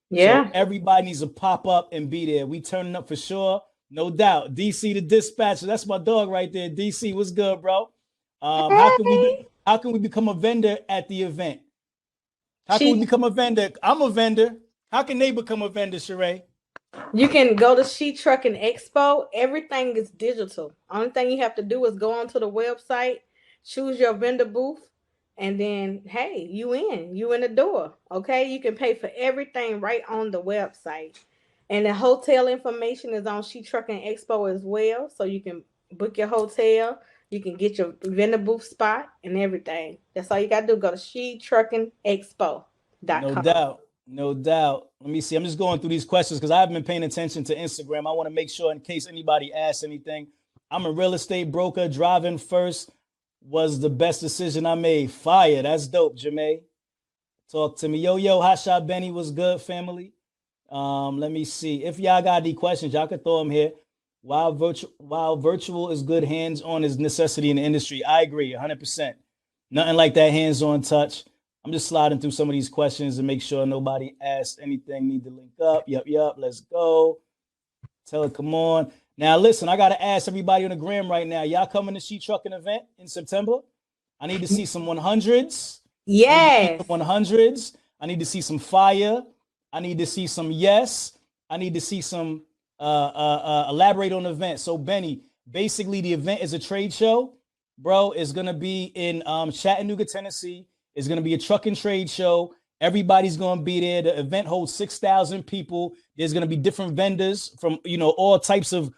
Yeah. So everybody needs to pop up and be there. We turning up for sure. No doubt. DC the dispatcher. That's my dog right there. DC, what's good, bro? How can we become a vendor at the event? How can we become a vendor? I'm a vendor. How can they become a vendor, Sharae? You can go to She Trucking Expo. Everything is digital. Only thing you have to do is go onto the website, choose your vendor booth, and then, hey, you in the door. Okay, you can pay for everything right on the website. And the hotel information is on She Trucking Expo as well. So you can book your hotel. You can get your vendor booth spot and everything. That's all you got to do. Go to SheTruckingExpo.com. No doubt. No doubt. Let me see. I'm just going through these questions because I haven't been paying attention to Instagram. I want to make sure in case anybody asks anything. I'm a real estate broker. Driving first was the best decision I made. Fire. That's dope, Jamae. Talk to me. Yo, Hot Shot Benny was good, family. Let me see. If y'all got any questions, y'all could throw them here. While virtual is good, hands-on is necessity in the industry. I agree, 100%. Nothing like that hands-on touch. I'm just sliding through some of these questions and make sure nobody asks anything. Need to link up. Yep. Let's go. Tell it, come on. Now, listen, I got to ask everybody on the gram right now. Y'all coming to She Trucking event in September? I need to see some 100s. Yes. 100s. I need to see some fire. I need to see some yes. I need to see some elaborate on the event. So Benny, basically the event is a trade show, bro. It's going to be in Chattanooga, Tennessee. It's going to be a trucking trade show. Everybody's going to be there. The event holds 6,000 people. There's going to be different vendors from, all types of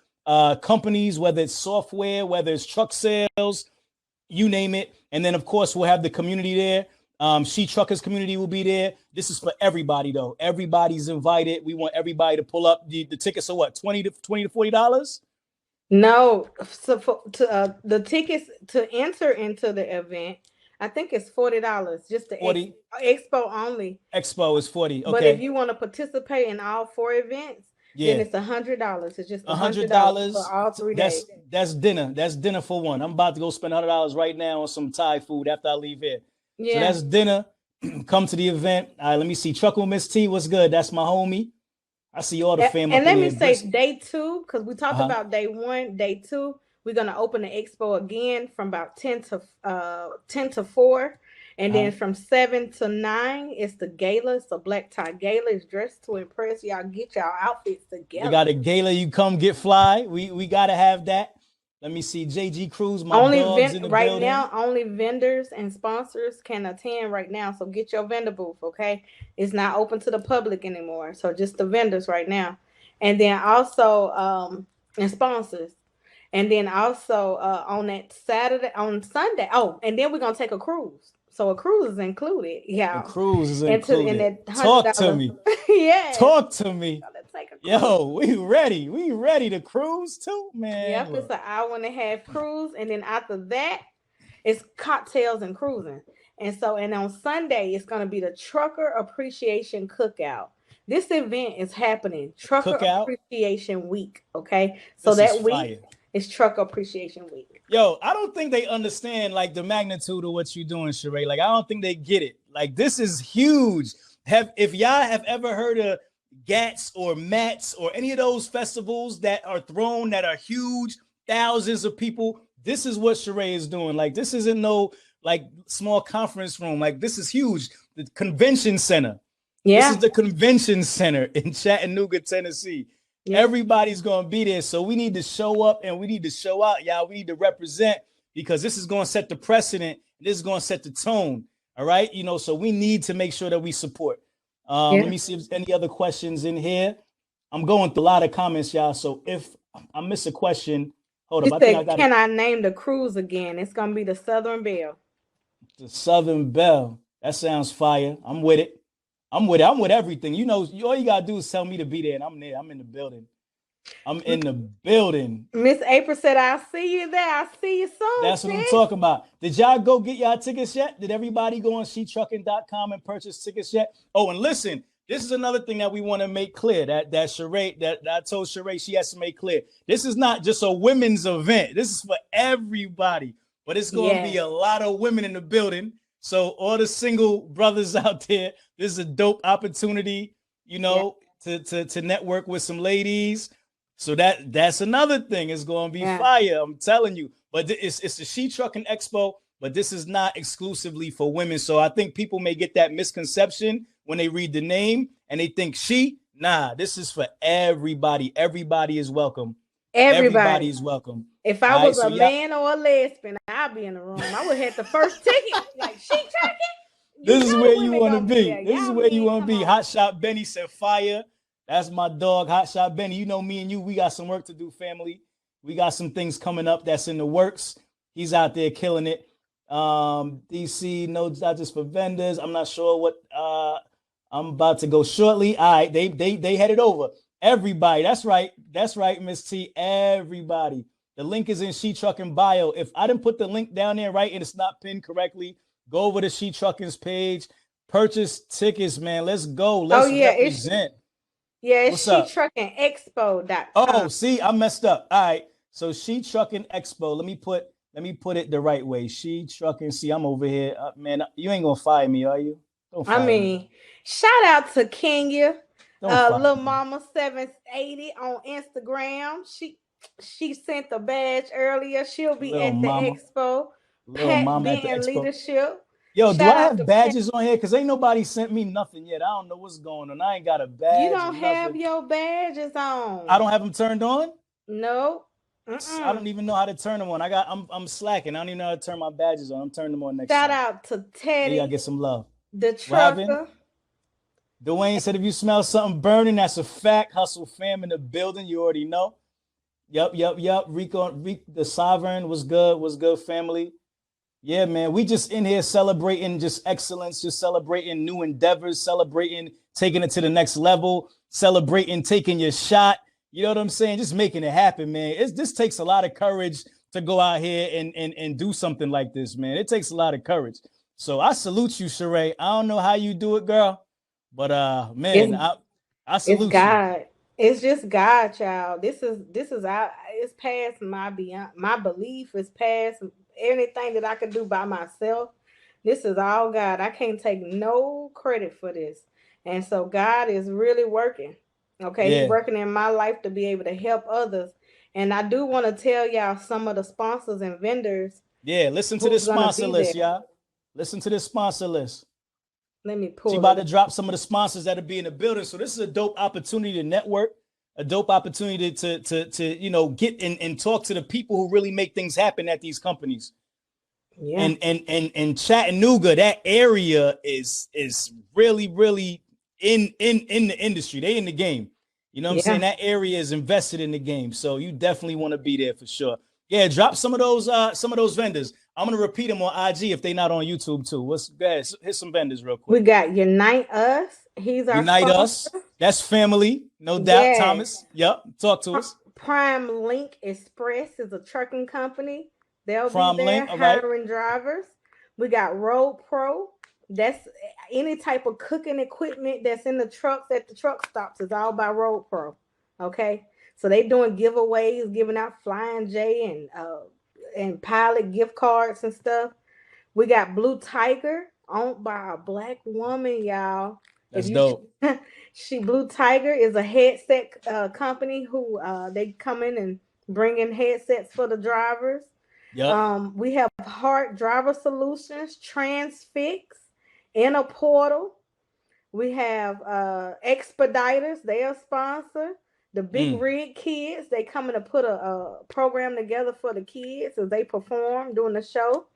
companies, whether it's software, whether it's truck sales, you name it. And then, of course, we'll have the community there. She Truckers community will be there. This is for everybody, though. Everybody's invited. We want everybody to pull up. The tickets are what, $20 to $40? No, so the tickets to enter into the event, I think it's $40. Just the Expo only. Expo is $40. Okay. But if you want to participate in all 4 events, then it's $100. It's just $100 for all 3 days. That's dinner. That's dinner for one. I'm about to go spend $100 right now on some Thai food after I leave here. So that's dinner. Come to the event. All right, let me see. Truckle Miss T, what's good? That's my homie. I see all the fam. And let me say brisket. day 2, because we talked about day 1, day 2. We're gonna open the expo again from about 10 to 4. And then from 7 to 9, it's the gala. It's a black tie gala. It's dressed to impress. Y'all get y'all outfits together. They got a gala. You come get fly. We gotta have that. Let me see. JG Cruz, my dogs in the right building. now, only vendors and sponsors can attend right now. So get your vendor booth, okay? It's not open to the public anymore. So just the vendors right now. And then also and sponsors. And then also on that Sunday. Oh, and then we're gonna take a cruise. So a cruise is included. Yeah. A cruise is included. In that Talk to me. Yeah. Talk to me. Yo, we ready. We ready to cruise too, man. Yep, it's an hour and a half cruise. And then after that, it's cocktails and cruising. And on Sunday, it's going to be the Trucker Appreciation Cookout. This event is happening. Trucker Appreciation Week. Okay. So that week is Trucker Appreciation Week. Yo, I don't think they understand like the magnitude of what you're doing, Sharae. Like, I don't think they get it. Like, this is huge. If y'all have ever heard of GATS or MATS or any of those festivals that are thrown that are huge, thousands of people, this is what Sharae is doing. Like, this isn't no like small conference room. Like, this is huge. The convention center. Yeah. This is the convention center in Chattanooga, Tennessee. Yeah. Everybody's going to be there. So we need to show up and we need to show out, y'all. We need to represent because this is going to set the precedent. This is going to set the tone. All right. You know, so we need to make sure that we support. Let me see if there's any other questions in here. I'm going through a lot of comments, y'all. So if I miss a question, hold up. Can I name the cruise again? It's going to be the Southern Belle. The Southern Belle. That sounds fire. I'm with it. I'm with everything. You know, all you got to do is tell me to be there, and I'm there. I'm in the building. I'm in the building. Miss April said, I'll see you there. I'll see you soon. That's what I'm talking about. Did y'all go get y'all tickets yet? Did everybody go on SheTrucking.com and purchase tickets yet? Oh, and listen, this is another thing that we want to make clear that Sharae, that I told Sharae she has to make clear. This is not just a women's event. This is for everybody. But it's going to be a lot of women in the building. So all the single brothers out there, this is a dope opportunity, you know, to network with some ladies. So that's another thing. It's going to be fire. I'm telling you. But it's the She Trucking Expo, but this is not exclusively for women. So I think people may get that misconception when they read the name and they think she. Nah, this is for everybody. Everybody is welcome. Everybody is welcome. If I was a man or a lesbian, I'd be in the room. I would have the first ticket. Like, She Trucking? This is where you want to be. This is where you want to be. Hot Shot Benny said fire. That's my dog, Hot Shot Benny. You know me and you, we got some work to do, family. We got some things coming up that's in the works. He's out there killing it. DC, no, not just for vendors. I'm not sure what I'm about to go shortly. All right, they headed over. Everybody, that's right, Miss T. Everybody. The link is in She Trucking bio. If I didn't put the link down there right and it's not pinned correctly, go over to She Trucking's page, purchase tickets, man. Let's go. Let's represent. It's SheTruckingExpo.com. Oh, see, I messed up. All right. So She Trucking Expo. Let me put it the right way. She Trucking. See, I'm over here. Man, you ain't gonna fire me, are you? Don't fire me. Shout out to Kenya, Lil Mama 780 on Instagram. She sent the badge earlier. She'll be at the expo. Lil Mama at the expo. Leadership. Yo, do I have badges on here? Because ain't nobody sent me nothing yet. I don't know what's going on. I ain't got a badge. You don't have your badges on. I don't have them turned on? No. I don't even know how to turn them on. I'm slacking. I don't even know how to turn my badges on. I'm turning them on next time. Shout out to Teddy. Maybe I get some love. The trucker. Dwayne said if you smell something burning, that's a fact. Hustle fam in the building. You already know. Yup. Rico, the Sovereign was good, family. Yeah, man, we just in here celebrating just excellence, just celebrating new endeavors, celebrating taking it to the next level, celebrating taking your shot. You know what I'm saying? Just making it happen, man. This takes a lot of courage to go out here and do something like this, man. It takes a lot of courage. So I salute you, Sharae. I don't know how you do it, girl, but man, I salute you. It's God. It's just God, child. This is it's past my belief. It's past anything that I could do by myself. This is all God. I can't take no credit for this. And so God is really working. Okay, He's Yeah. working in my life to be able to help others. And I do want to tell y'all some of the sponsors and vendors Yeah. Listen to who's this gonna sponsor be list, there. y'all. Listen to this sponsor list. Let me She pull about it. to drop some of the sponsors that'll be in the building. So this is a dope opportunity to network, a dope opportunity to get in and talk to the people who really make things happen at these companies. Yeah. And Chattanooga, that area is really, really in the industry. They in the game. You know what I'm saying? That area is invested in the game. So you definitely want to be there for sure. Yeah, drop some of those vendors. I'm gonna repeat them on IG if they're not on YouTube too. Guys, hit some vendors real quick. We got Unite Us. He's our Unite sponsor. Us. That's family, no doubt. Yes. Thomas. Yep. Talk to us. Prime Link Express is a trucking company. They'll Prime be there Link, all right. hiring drivers. We got Road Pro. That's any type of cooking equipment that's in the trucks at the truck stops is all by Road Pro. Okay, so they doing giveaways, giving out Flying J and Pilot gift cards and stuff. We got Blue Tiger, owned by a Black woman, y'all. That's dope. Blue Tiger is a headset company who they come in and bring in headsets for the drivers. Yep. We have Heart Driver Solutions, Transfix, Inner Portal. We have Expeditors, they are sponsor. The Big Rig Kids, they coming to put a program together for the kids as they perform during the show.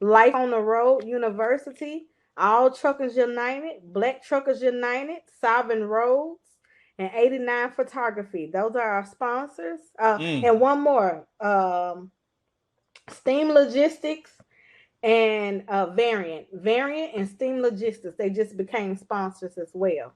Life on the Road University, All Truckers United, Black Truckers United, Solving Roads, and 89 Photography. Those are our sponsors. And one more, Steam Logistics and Variant and Steam Logistics. They just became sponsors as well.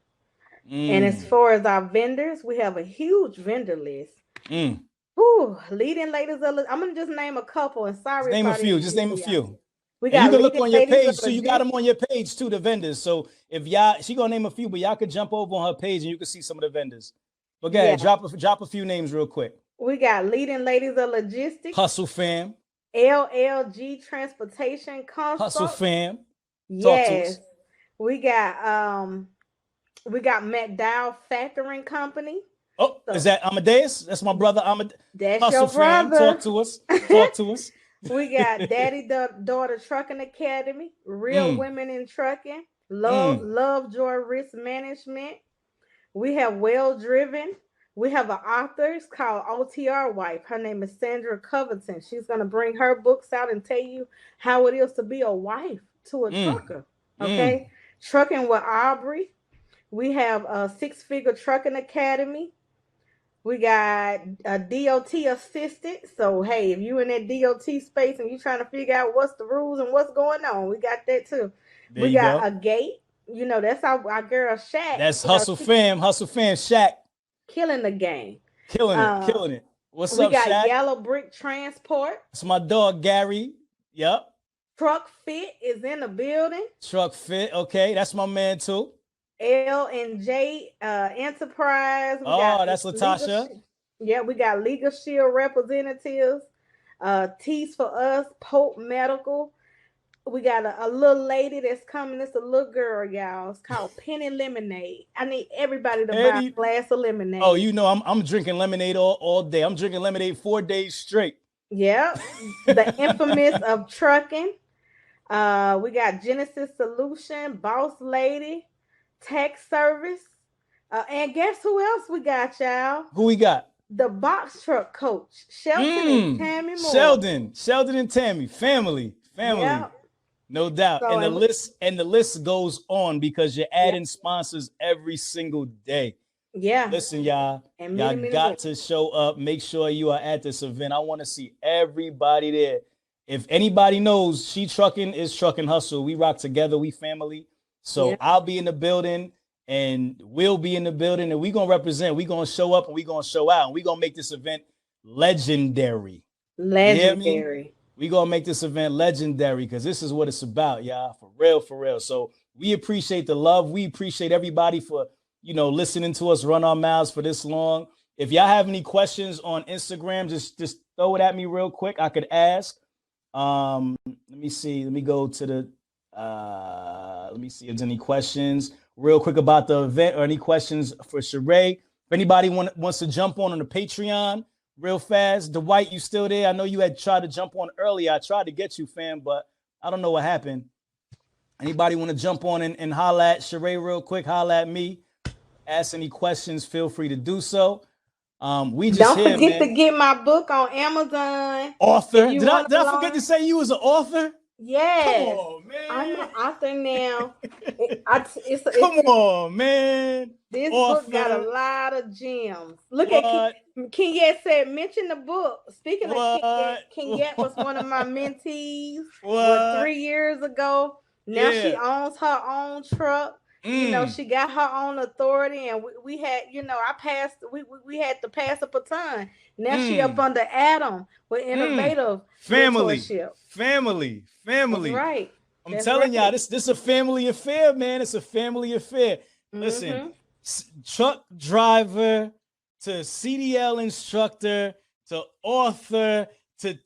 And as far as our vendors, we have a huge vendor list. Whew, leading ladies. I'm gonna just name a couple. And sorry, name a few. Just name a few. We got. You can look on your page too. You got them on your page too, the vendors. So if she gonna name a few, but y'all could jump over on her page and you can see some of the vendors. But go ahead, drop a few names real quick. We got Leading Ladies of Logistics, Hustle Fam, LLG Transportation Consult, Hustle Fam. Yes, we got McDowell Factoring Company. Oh, so, is that Amadeus? That's my brother. That's Hustle your brother. Fam. Talk to us. Talk to us. We got Daddy Daughter Trucking Academy, Real Women in Trucking, Love Joy Risk Management. We have Well Driven. We have an author. It's called OTR Wife. Her name is Sandra Covington. She's going to bring her books out and tell you how it is to be a wife to a trucker. Okay. Trucking with Aubrey. We have a Six Figure Trucking Academy. We got a DOT assistant. So, hey, if you in that DOT space and you trying to figure out what's the rules and what's going on, we got that too. We got a gate. You know, that's our girl Shaq. That's Hustle Fam, Shaq. Killing the game. Killing it. What's up, Shaq? We got Yellow Brick Transport. It's my dog, Gary. Yep. Truck Fit is in the building. Truck Fit. Okay, that's my man too. L&J Enterprise. That's Latasha. We got Legal Shield representatives. Tees for Us, Pope Medical. We got a little lady that's coming. It's a little girl, y'all. It's called Penny Lemonade. I need everybody to buy a glass of lemonade. Oh, you know, I'm drinking lemonade all day. I'm drinking lemonade 4 days straight. Yeah. The infamous of trucking. We got Genesis Solution, Boss Lady, Tech Service. And guess who else we got, y'all? Who we got? The box truck coach, Sheldon and Tammy Moore. Sheldon and Tammy, family. Yeah. No doubt. So, and the list goes on because you're adding sponsors every single day. Yeah. Listen, y'all. Y'all got to show up. Make sure you are at this event. I want to see everybody there. If anybody knows, She Trucking is Trucking Hustle. We rock together. We family. So I'll be in the building and we'll be in the building and we're going to represent. We're going to show up and we're going to show out. And we're going to make this event legendary. Legendary. We're going to make this event legendary because this is what it's about, y'all. For real. So we appreciate the love. We appreciate everybody for, listening to us run our mouths for this long. If y'all have any questions on Instagram, just throw it at me real quick. I could ask. Let me see. Let me go to Let me see if there's any questions real quick about the event or any questions for Sharae. If anybody wants to jump on the Patreon real fast. Dwight, you still there? I know you had tried to jump on earlier. I tried to get you, fam, but I don't know what happened. Anybody want to jump on and holla at Sharae real quick? Holla at me. Ask any questions, feel free to do so. We just don't forget to get my book on Amazon. Author. Did I forget to say you was an author? Yes. Come on, man. I'm an author now. Come on, man. This book got a lot of gems. Look at Kenyette said, mention the book. Speaking of Kenyette was one of my mentees 3 years ago. Now she owns her own truck. You know, she got her own authority, and we had, you know, we had to pass a baton. Now she up under Adam with innovative mentorship. Family. That's right. I'm telling y'all, this is a family affair, man. It's a family affair. Listen, truck driver to CDL instructor to author to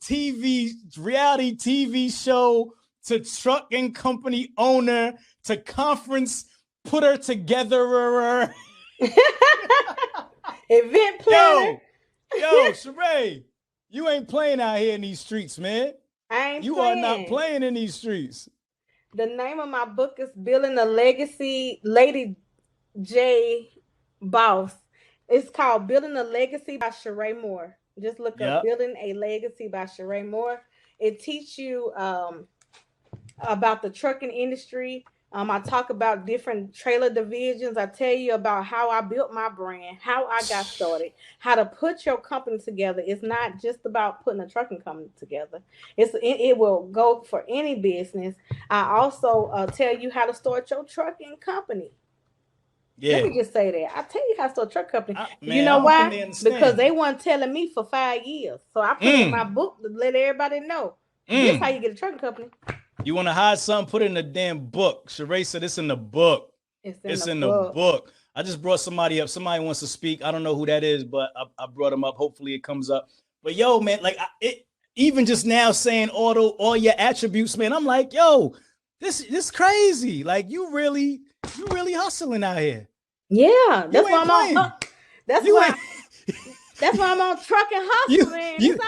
reality TV show to truck and company owner to conference putter together. Event planner. Yo, Sharae, you ain't playing out here in these streets, man. You are not playing in these streets. The name of my book is Building a Legacy, Lady J Boss. It's called Building a Legacy by Sharae Moore. Just look up Building a Legacy by Sharae Moore. It teaches you about the trucking industry. I talk about different trailer divisions. I tell you about how I built my brand, how I got started, how to put your company together. It's not just about putting a trucking company together. It will go for any business. I also tell you how to start your trucking company. Yeah. Let me just say that. I tell you how to start a truck company. You know why? Because they weren't telling me for 5 years. So I put in my book to let everybody know. This is how you get a trucking company. You want to hide something, put it in the damn book. Sharae said it's in the book. It's in the book. I just brought somebody up. Somebody wants to speak. I don't know who that is, but I brought him up. Hopefully it comes up. But yo, man, like even just now saying all your attributes, man, I'm like, yo, this crazy. Like you really hustling out here. Yeah, that's why I'm on. That's why I'm on truck and hustling.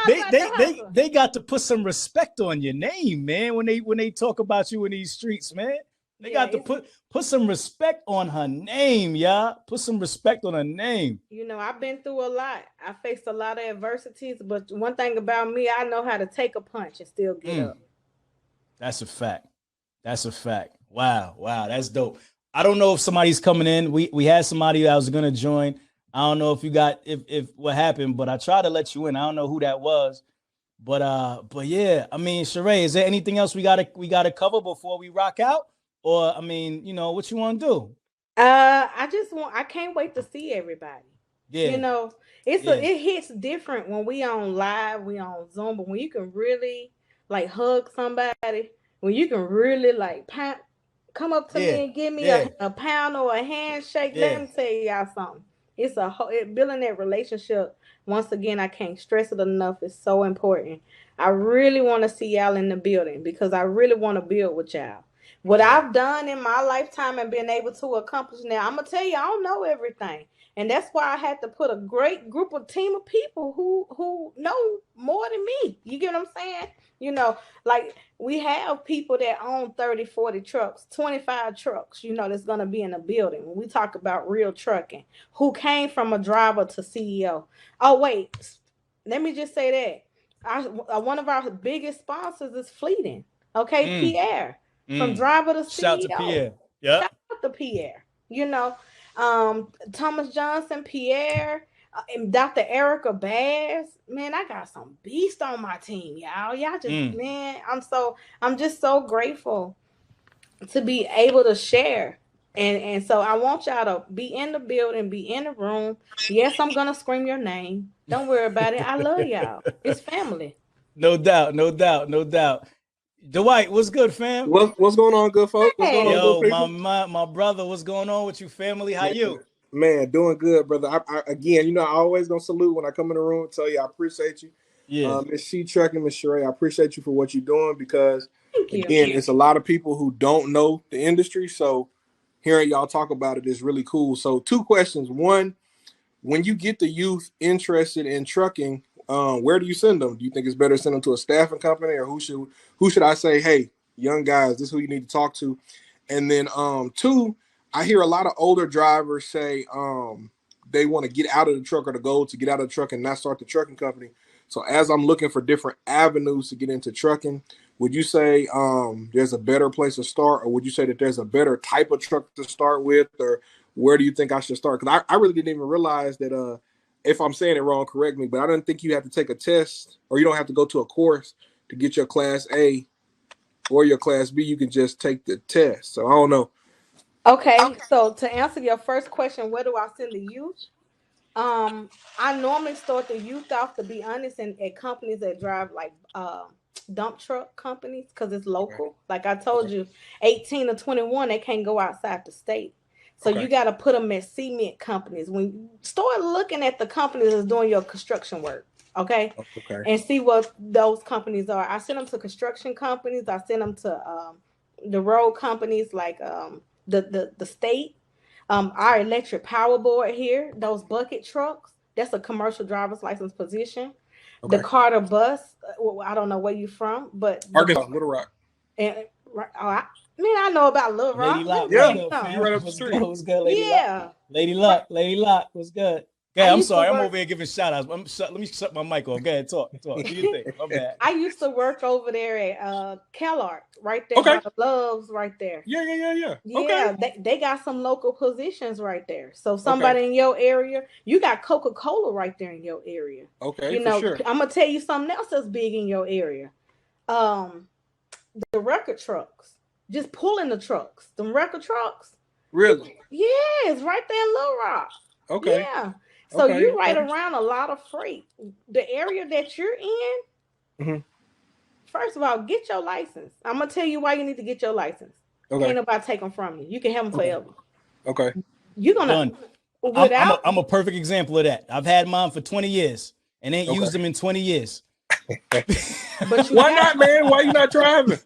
They got to put some respect on your name, man. When they talk about you in these streets, man, they got to put some respect on her name, y'all. Put some respect on her name. You know, I've been through a lot. I faced a lot of adversities, but one thing about me, I know how to take a punch and still get up. That's a fact. Wow, that's dope. I don't know if somebody's coming in. We had somebody that was gonna join. I don't know if what happened, but I tried to let you in. I don't know who that was, but yeah. I mean, Sharae, is there anything else we gotta cover before we rock out? Or I mean, you know, what you want to do? I can't wait to see everybody. Yeah, you know, it hits different when we on live, we on Zoom, but when you can really like hug somebody, when you can really like come up to me and give me a pound or a handshake. Let me tell y'all something. It's building that relationship. Once again, I can't stress it enough. It's so important. I really want to see y'all in the building because I really want to build with y'all. What I've done in my lifetime and been able to accomplish now, I'm going to tell you, I don't know everything. And that's why I had to put a great team of people who know more than me. You get what I'm saying? You know, like we have people that own 30, 40 trucks, 25 trucks, you know, that's going to be in the building. When we talk about real trucking, who came from a driver to CEO. Oh, wait, let me just say that. One of our biggest sponsors is Fleeting. Okay, Pierre. From driver to CEO. Shout to Pierre. Yeah. Shout out to Pierre. You know, Thomas Johnson, Pierre, and Dr. Erica Bass. Man, I got some beast on my team, y'all. Y'all just, man, I'm just so grateful to be able to share. And so I want y'all to be in the building, be in the room. Yes, I'm gonna scream your name. Don't worry about it. I love y'all. It's family. No doubt. Dwight, what's good, fam? What's going on, good folks? What's going on, good my brother, what's going on with you, family? How you? Man, doing good, brother. I again, you know, I always gonna salute when I come in the room and tell you I appreciate you. Yeah. Miss She Trucking, Miss Sharae, I appreciate you for what you're doing because Thank you. Again, it's a lot of people who don't know the industry, so hearing y'all talk about it is really cool. So 2 questions. One, when you get the youth interested in trucking, where do you send them? Do you think it's better to send them to a staffing company, or who should I say, hey, young guys, this is who you need to talk to? And then 2, I hear a lot of older drivers say they want to get out of the truck, or the goal to get out of the truck and not start the trucking company. So as I'm looking for different avenues to get into trucking, would you say there's a better place to start, or would you say that there's a better type of truck to start with, or where do you think I should start? Because I really didn't even realize that, if I'm saying it wrong, correct me, but I didn't think you have to take a test, or you don't have to go to a course to get your Class A or your Class B. You can just take the test. So I don't know. Okay, so to answer your first question, where do I send the youth? I normally start the youth off, to be honest, at companies that drive like dump truck companies, because it's local. Like I told you, 18 to 21, they can't go outside the state. So you got to put them at cement companies. When you start looking at the companies that's doing your construction work, okay, and see what those companies are. I send them to construction companies. I send them to the road companies, like the state. Our electric power board here, those bucket trucks, that's a commercial driver's license position. The Carter bus, I don't know where you're from, but Arkansas, Little Rock. And I know about Little Rock. Lady Luck, yeah, you right up the street. What's good, Lady Luck? Lady Luck, what's good? Okay, I'm sorry, I'm over here giving shout outs. Let me shut my mic off. Go ahead, talk. Do you think? My bad. I used to work over there at CalArts, right there by the Loves, right there. Yeah. Yeah, they got some local positions right there. So somebody in your area, you got Coca-Cola right there in your area. Okay, you know, for sure. I'm gonna tell you something else that's big in your area. The record trucks, just pulling the trucks. Them record trucks. Really? Yes, right there in Little Rock. Okay. Yeah. So you ride around a lot of freight. The area that you're in, first of all, get your license. I'm going to tell you why you need to get your license. Ain't nobody take them from you. You can have them forever. Okay. You're going to... I'm a perfect example of that. I've had mine for 20 years and ain't used them in 20 years. But why not, man? Why you not driving?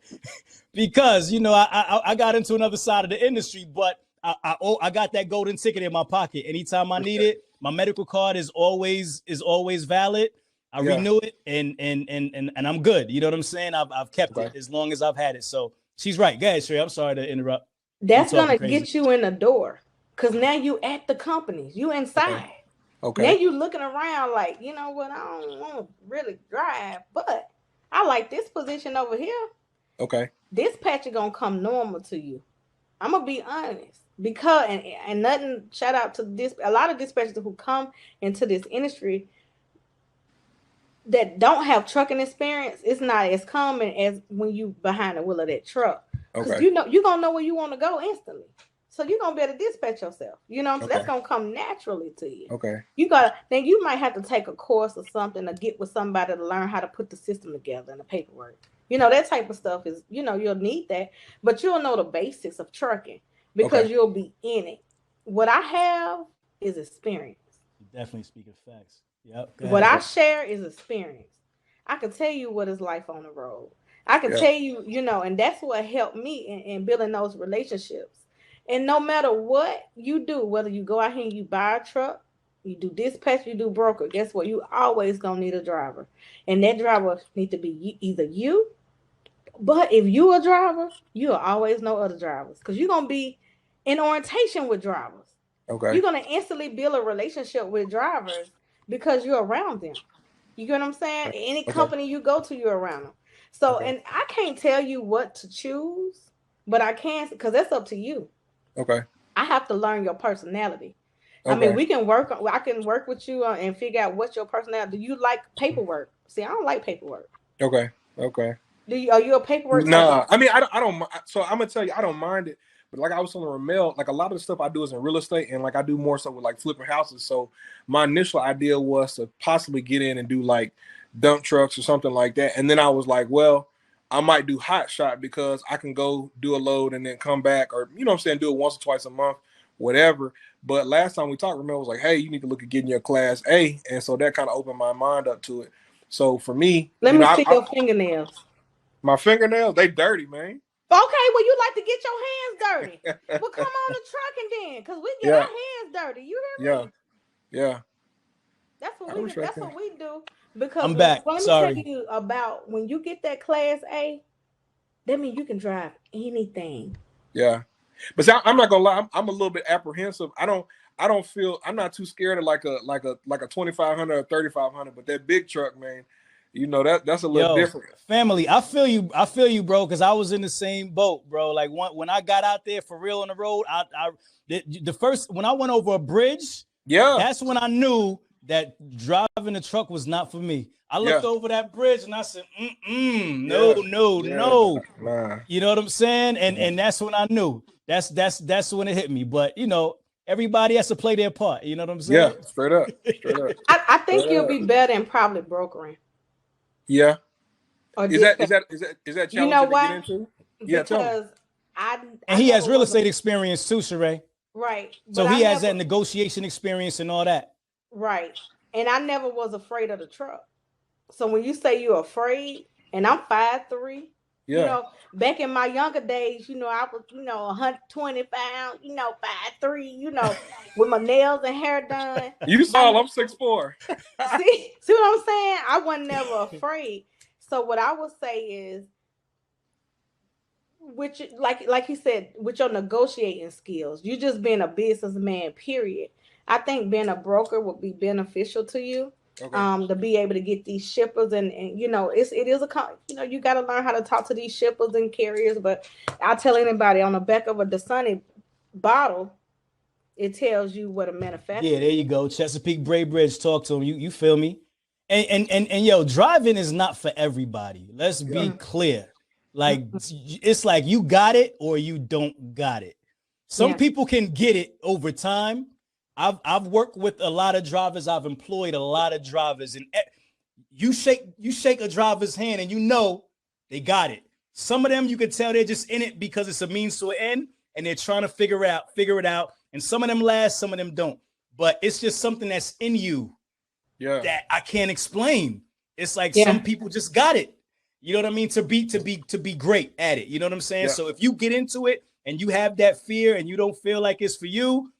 Because, I got into another side of the industry, but I got that golden ticket in my pocket. Anytime I need it, my medical card is always valid. I renew it and I'm good. You know what I'm saying? I've kept it as long as I've had it. So she's right. Go ahead, Sharae. I'm sorry to interrupt. That's gonna get you in the door, because now you at the companies. You inside. Okay. Now you looking around like, you know what? I don't want to really drive, but I like this position over here. Okay. Dispatcher gonna come normal to you. I'm gonna be honest. Because and nothing, shout out to this, a lot of dispatchers who come into this industry that don't have trucking experience, it's not as common as when you behind the wheel of that truck. Because you're gonna know where you want to go instantly. So you're gonna be able to dispatch yourself. You know what I'm saying? That's gonna come naturally to you. Okay. Then you might have to take a course or something to get with somebody to learn how to put the system together and the paperwork. That type of stuff is, you'll need that, but you'll know the basics of trucking. Because you'll be in it. What I have is experience. You definitely speak of facts. Yep. What I share is experience. I can tell you what it's like on the road. I can tell you, and that's what helped me in building those relationships. And no matter what you do, whether you go out here and you buy a truck, you do dispatch, you do broker, guess what? You always gonna need a driver. And that driver need to be either you, but if you a driver, you'll always know other drivers, because you're gonna be in orientation with drivers. Okay. You're going to instantly build a relationship with drivers because you're around them. You get what I'm saying? Any company you go to, you're around them. So, and I can't tell you what to choose, but I can, because that's up to you. Okay. I have to learn your personality. I mean, I can work with you and figure out what's your personality. Do you like paperwork? See, I don't like paperwork. Okay. Are you a paperwork? Nah, I mean, I don't. So I'm gonna tell you, I don't mind it. But like I was telling Ramel, like a lot of the stuff I do is in real estate, and like I do more so with like flipping houses. So my initial idea was to possibly get in and do like dump trucks or something like that. And then I was like, well, I might do hot shot because I can go do a load and then come back, or do it once or twice a month, whatever. But last time we talked, Ramel was like, hey, you need to look at getting your Class A. And so that kind of opened my mind up to it. So for me, let me see your fingernails. My fingernails, they dirty, man. Okay, well, you like to get your hands dirty. Well, come on the trucking then, because we get our hands dirty. You hear me? Yeah. That's what we do. That's what we do. Because I'm back. let me Sorry. tell you about when you get that Class A, that means you can drive anything. Yeah. But see, I'm not gonna lie, I'm a little bit apprehensive. I don't feel, I'm not too scared of like a 2500 or 3500, but that big truck, man, you know, that's a little different. Family, I feel you, bro, because I was in the same boat, bro. Like when I got out there for real on the road, the first, when I went over a bridge, that's when I knew that driving the truck was not for me. I looked over that bridge and I said, no. Nah. You know what I'm saying? And that's when I knew. That's when it hit me. But you know, everybody has to play their part. You know what I'm saying? Yeah, straight up. I think you'll be better in probably brokering. Yeah. Or is that challenging you know what? to get into? Yeah, because and he has real estate experience too, Sharae. Right. So he has that negotiation experience and all that. Right. And I never was afraid of the truck. So when you say you're afraid, and I'm 5'3", you know, back in my younger days, you know, I was, 120 pounds, 5'3", with my nails and hair done. You saw, I'm 6'4". see what I'm saying? I wasn't never afraid. So what I would say is, which like he said, with your negotiating skills, you just being a businessman, period. I think being a broker would be beneficial to you. Okay. To be able to get these shippers and you know, it is you got to learn how to talk to these shippers and carriers. But I'll tell anybody, on the back of a Dasani bottle, it tells you what a manufacturer. Yeah, there you go. Chesapeake Bay Bridge, talk to him. You feel me? And yo, driving is not for everybody. Let's be clear. Like it's like you got it or you don't got it. Some people can get it over time. I've worked with a lot of drivers. I've employed a lot of drivers, and you shake a driver's hand and you know they got it. Some of them you can tell they're just in it because it's a means to an end, and they're trying to figure it out. And some of them last, some of them don't. But it's just something that's in you that I can't explain. It's like some people just got it. You know what I mean? To be great at it. You know what I'm saying? So if you get into it and you have that fear and you don't feel like it's for you,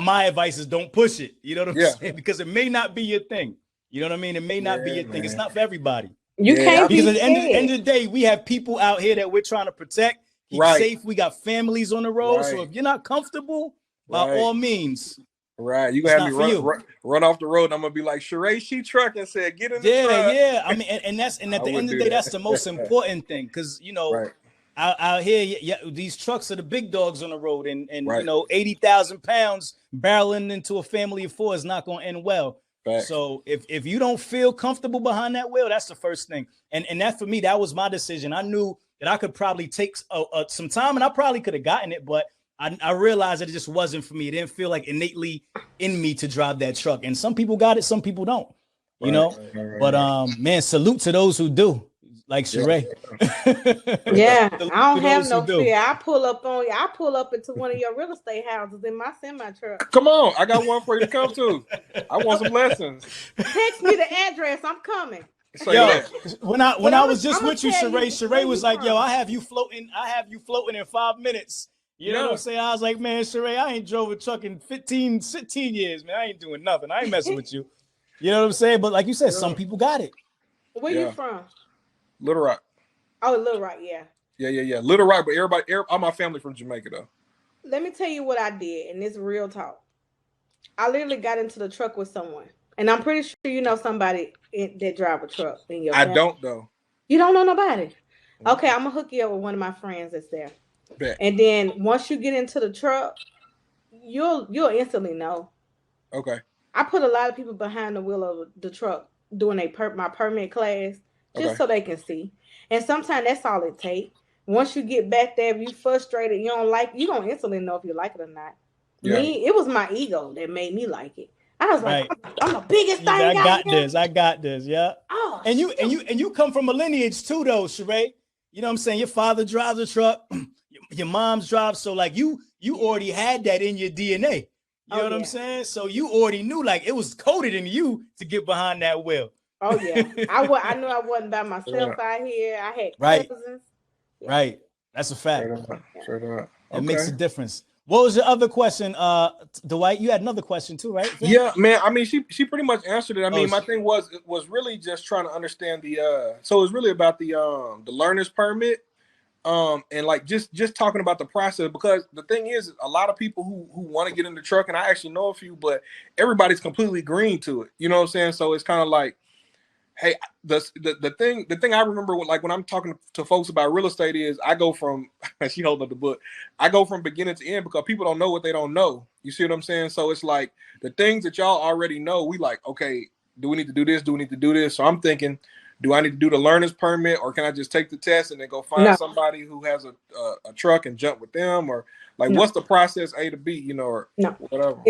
my advice is don't push it. You know what I'm saying? Because it may not be your thing. You know what I mean? It may not be your thing. It's not for everybody. You can't because at the end of the day, we have people out here that we're trying to protect, keep safe. We got families on the road. So if you're not comfortable, by all means. Right. You gonna have me run off the road and I'm gonna be like, Sharae, she truck and said, get in the truck. Yeah. I mean, and at the end of the day, that's the most important thing. Because you know, out here, these trucks are the big dogs on the road, and you know, 80,000 pounds barreling into a family of four is not going to end well. So if you don't feel comfortable behind that wheel, that's the first thing. And that for me, that was my decision. I knew that I could probably take some time, and I probably could have gotten it, but I realized that it just wasn't for me. It didn't feel like innately in me to drive that truck. And some people got it, some people don't. You know, but man, salute to those who do. Like Sharae. I don't have no fear. I pull up into one of your real estate houses in my semi truck. Come on, I got one for you to come to. I want some lessons. Text me the address. I'm coming. Yo, when I was just with you, Sharae was like, yo, I have you floating in 5 minutes. You know what I'm saying? I was like, man, Sharae, I ain't drove a truck in 15 years, man. I ain't doing nothing. I ain't messing with you. You know what I'm saying? But like you said, some people got it. Where you from? Little Rock. Oh, Little Rock, yeah. Yeah. Little Rock, but all my family from Jamaica, though. Let me tell you what I did, and it's real talk. I literally got into the truck with someone, and I'm pretty sure you know somebody that drive a truck in your family. I don't, though. You don't know nobody? Okay, I'm going to hook you up with one of my friends that's there. Bet. And then once you get into the truck, you'll instantly know. Okay. I put a lot of people behind the wheel of the truck doing my permit class. Just so they can see. And sometimes that's all it takes. Once you get back there, if you frustrated, you don't like, you don't instantly know if you like it or not. Yeah. Me, it was my ego that made me like it. I was like, I'm the biggest thing. I got this. Yeah. Oh, and you come from a lineage too, though, Sharae. You know what I'm saying? Your father drives a truck, your mom's drives. So like you already had that in your DNA. You know what I'm saying? So you already knew, like, it was coded in you to get behind that wheel. Oh yeah, I knew I wasn't by myself out here. I had Right. cousins. Yeah. Right. That's a fact. Straight up. It makes a difference. What was your other question, Dwight? You had another question too, right? Yeah, man. I mean, she pretty much answered it. I mean, my she- thing was really just trying to understand the so it's really about the learner's permit. And like just talking about the process, because the thing is a lot of people who want to get in the truck, and I actually know a few, but everybody's completely green to it. You know what I'm saying? So it's kind of like, hey, the thing I remember when I'm talking to folks about real estate is I go from she held up the book. I go from beginning to end because people don't know what they don't know. You see what I'm saying? So it's like the things that y'all already know, we like, okay, do we need to do this? Do we need to do this? So I'm thinking, do I need to do the learner's permit, or can I just take the test and then go find somebody who has a truck and jump with them? Or like, what's the process A to B, you know, or whatever?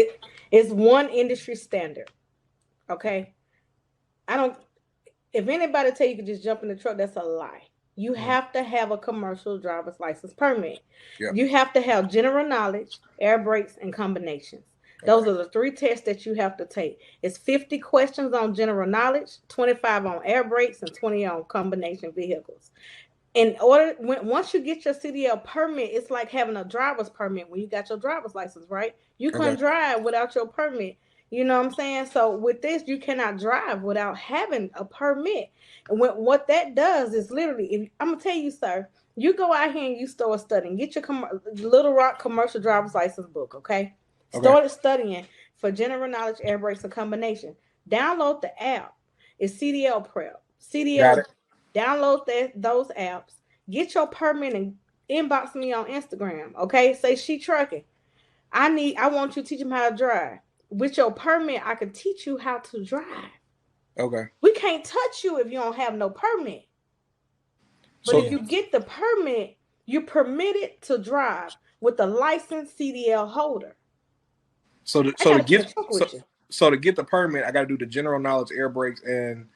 It's one industry standard. Okay. If anybody tell you can just jump in the truck, that's a lie. You have to have a commercial driver's license permit. Yeah. You have to have general knowledge, air brakes, and combinations. Those are the 3 tests that you have to take. It's 50 questions on general knowledge, 25 on air brakes, and 20 on combination vehicles. Once you get your CDL permit, it's like having a driver's permit when you got your driver's license, right? You couldn't drive without your permit. You know what I'm saying? So with this, you cannot drive without having a permit. And what that does is literally, I'm gonna tell you, sir, you go out here and you start studying. Get your Little Rock commercial driver's license book, okay? Started studying for general knowledge, air brakes, and combination. Download the app. It's CDL Prep. CDL. Download those apps. Get your permit and inbox me on Instagram, okay? Say she trucking. I want you to teach them how to drive. With your permit, I can teach you how to drive. Okay. We can't touch you if you don't have no permit. But if you get the permit, you're permitted to drive with the licensed CDL holder. So to get the permit, I got to do the general knowledge, air brakes, and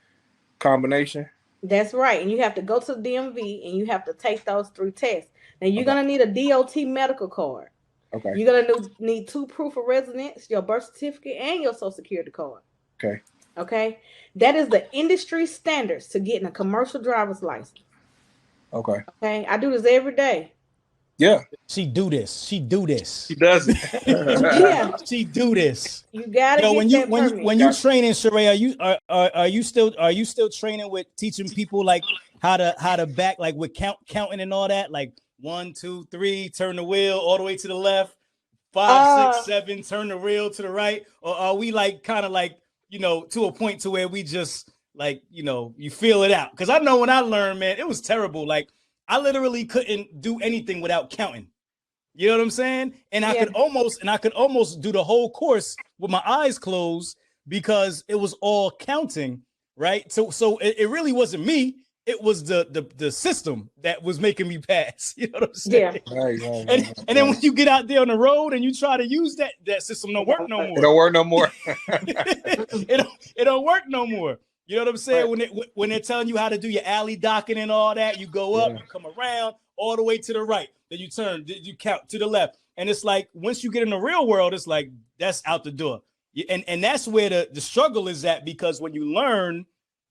combination. That's right. And you have to go to the DMV and you have to take those 3 tests. Now you're going to need a DOT medical card. Okay. You're going to need 2 proof of residence, your birth certificate, and your social security card. Okay. Okay. That is the industry standards to getting a commercial driver's license. Okay. Okay. I do this every day. Yeah. She do this. She does it. Yeah. She do this. You gotta get when that permit. When you training, Sharae, are you still training with teaching people like how to back, like with counting and all that, like 1, 2, 3, turn the wheel all the way to the left, 5, 6, 7, turn the wheel to the right, or are we like kind of like, you know, to a point to where we just like, you know, you feel it out? Because I know when I learned, man, it was terrible. Like I literally couldn't do anything without counting. You know what I'm saying? And I could almost do the whole course with my eyes closed because it was all counting, right? So it really wasn't me. It was the system that was making me pass. You know what I'm saying? Yeah. Right. And then when you get out there on the road and you try to use that system, don't work no more. It don't work no more. it don't work no more. You know what I'm saying? Right. When they're telling you how to do your alley docking and all that, you go up, you come around all the way to the right, then you turn, you count to the left. And it's like, once you get in the real world, it's like, that's out the door. And that's where the struggle is at, because when you learn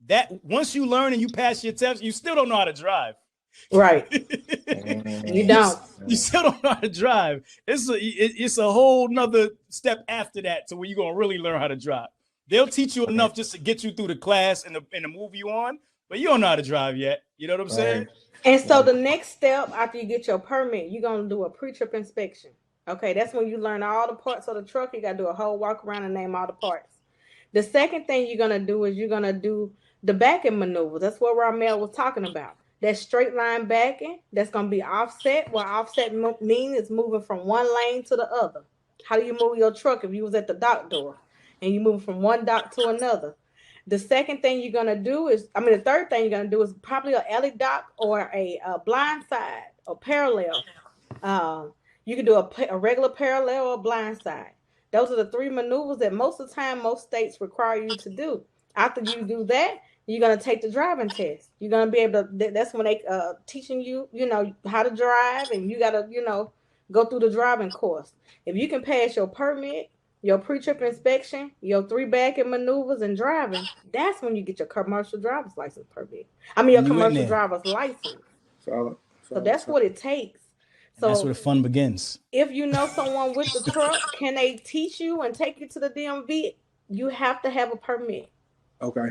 that, once you learn and you pass your tests, you still don't know how to drive. Right. You don't. You still don't know how to drive. It's a whole nother step after that to where you're going to really learn how to drive. They'll teach you enough just to get you through the class and the move you on, but you don't know how to drive yet. You know what I'm saying? And so the next step after you get your permit, you're going to do a pre-trip inspection. Okay, that's when you learn all the parts of the truck. You got to do a whole walk around and name all the parts. The second thing you're going to do is you're going to do the backing maneuver. That's what Ramel was talking about. That straight line backing, that's going to be offset. What offset means is moving from one lane to the other. How do you move your truck if you was at the dock door and you move from one dock to another? The second thing you're going to do is, the third thing you're going to do is probably an alley dock or a blind side or parallel. You can do a regular parallel or blind side. Those are the 3 maneuvers that most of the time, most states require you to do. After you do that, you're going to take the driving test. You're going to be able to, that's when they teaching you, how to drive, and you got to, go through the driving course. If you can pass your permit your pre-trip inspection, your 3 bagging maneuvers and driving, that's when you get your commercial driver's license permit. I mean, your And you in commercial there. driver's license. Solid. So that's what it takes. And that's So where the fun begins. if you know someone with the truck, can they teach you and take you to the DMV? You have to have a permit. Okay.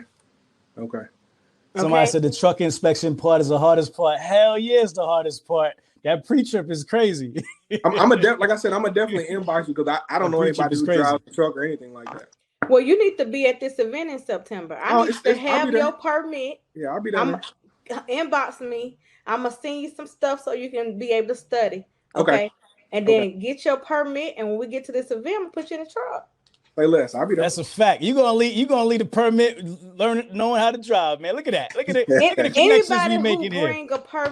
Somebody said the truck inspection part is the hardest part. Hell yeah, it's the hardest part. That pre-trip is crazy. Like I said, I'm gonna definitely inbox you because I don't know anybody who drives a truck or anything like that. Well, you need to be at this event in September. I need to have your permit. Yeah, I'll be there. Inbox me. I'm gonna send you some stuff so you can be able to study. Okay. And then get your permit. And when we get to this event, I'm gonna put you in the truck. Say less. I'll be there. That's a fact. You're gonna leave the permit knowing how to drive, man. Look at that. Look at it. Look at the connections we making here.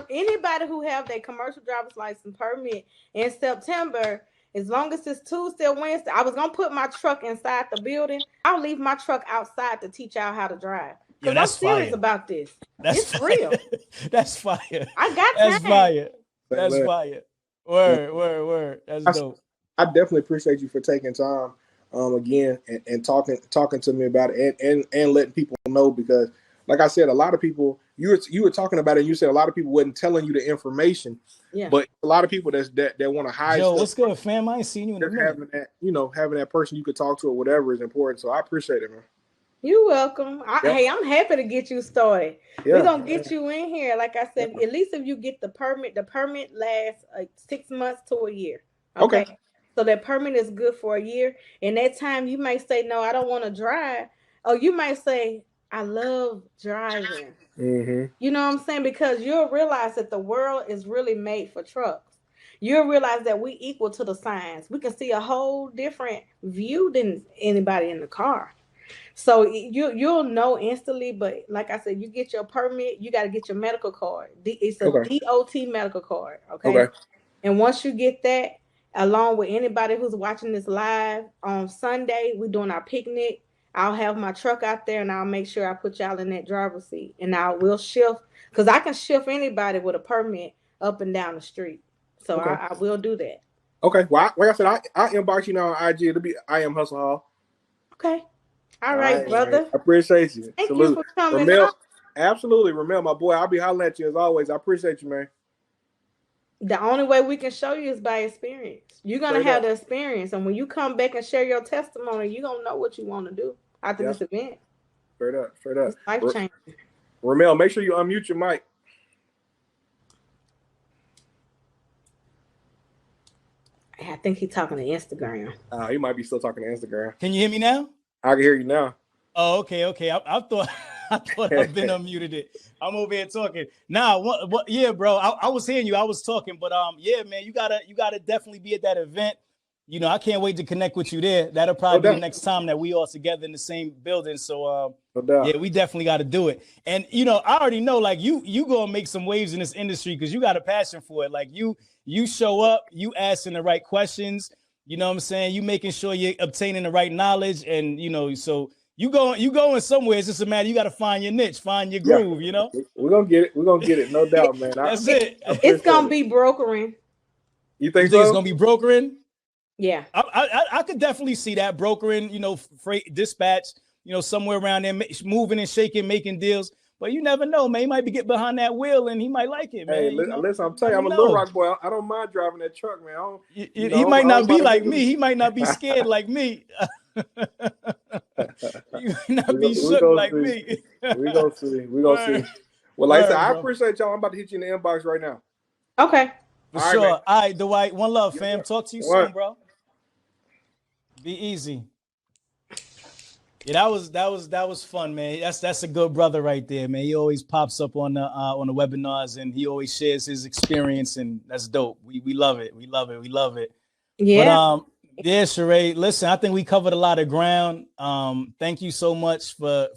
Anybody who have their commercial driver's license permit in September, as long as it's Tuesday or Wednesday, I was gonna put my truck inside the building. I'll leave my truck outside to teach y'all how to drive. Because I'm serious about this. It's real. That's fire. I got time. That's fire. That's fire. Word. That's dope. I definitely appreciate you for taking time. Again, and talking to me about it and letting people know, because like I said, a lot of people, you were talking about it and you said a lot of people wasn't telling you the information. Yeah. But a lot of people that want to hide. Yo, what's good, fam? I ain't seen you in a minute. Having that person you could talk to or whatever is important. So I appreciate it, man. You're welcome. Hey, I'm happy to get you started. Yeah. We're gonna get you in here. Like I said, at least if you get the permit lasts 6 months to a year. Okay. So that permit is good for a year. And that time you might say, no, I don't want to drive. Or you might say, I love driving. Mm-hmm. You know what I'm saying? Because you'll realize that the world is really made for trucks. You'll realize that we equal to the signs. We can see a whole different view than anybody in the car. So you'll know instantly. But like I said, you get your permit, you got to get your medical card. It's a DOT medical card. Okay. And once you get that, along with anybody who's watching this live on Sunday, we're doing our picnic. I'll have my truck out there and I'll make sure I put y'all in that driver's seat. And I will shift, because I can shift anybody with a permit up and down the street. So I will do that. Okay. Well, like I said, I inbox you now on IG. It'll be I Am Hustle Hall. Okay. All right, brother. I appreciate you. Thank you for coming. Ramel, absolutely. Ramel, my boy, I'll be hollering at you as always. I appreciate you, man. The only way we can show you is by experience. You're going to have the experience. And when you come back and share your testimony, you're going to know what you want to do after this event. Straight up. It's life-changing. Ramel, make sure you unmute your mic. I think he's talking to Instagram. He might be still talking to Instagram. Can you hear me now? I can hear you now. Oh, okay. I thought I've been unmuted it. I'm over here talking. Nah, what yeah, bro. I was hearing you. I was talking, but yeah, man, you gotta definitely be at that event. You know, I can't wait to connect with you there. That'll probably be the next time that we all together in the same building. So yeah, we definitely got to do it. And you know, I already know, like you gonna make some waves in this industry because you got a passion for it. Like you show up, you asking the right questions. You know what I'm saying? You making sure you're obtaining the right knowledge, and you know, so you going somewhere. It's just a matter. You got to find your niche, find your groove. You know, we're gonna get it. No doubt, man. That's it. It's gonna be brokering. You think so? It's gonna be brokering? Yeah, I could definitely see that brokering. You know, freight dispatch. You know, somewhere around there, moving and shaking, making deals. But you never know, man. He might be getting behind that wheel and he might like it, man. Hey, listen, I'm telling you, I'm a Little Rock boy. I don't mind driving that truck, man. He might not be like me. He might not be scared like me. He might not be shook like me. We gonna see. Well, like I said, I appreciate y'all. I'm about to hit you in the inbox right now. Okay. For sure. All right, Dwight. One love, fam. Talk to you soon, bro. Be easy. Yeah, that was fun, man. That's a good brother right there, man. He always pops up on the webinars and he always shares his experience, and that's dope. We love it. We love it. Yeah. But yeah, Sharae, listen, I think we covered a lot of ground. Thank you so much for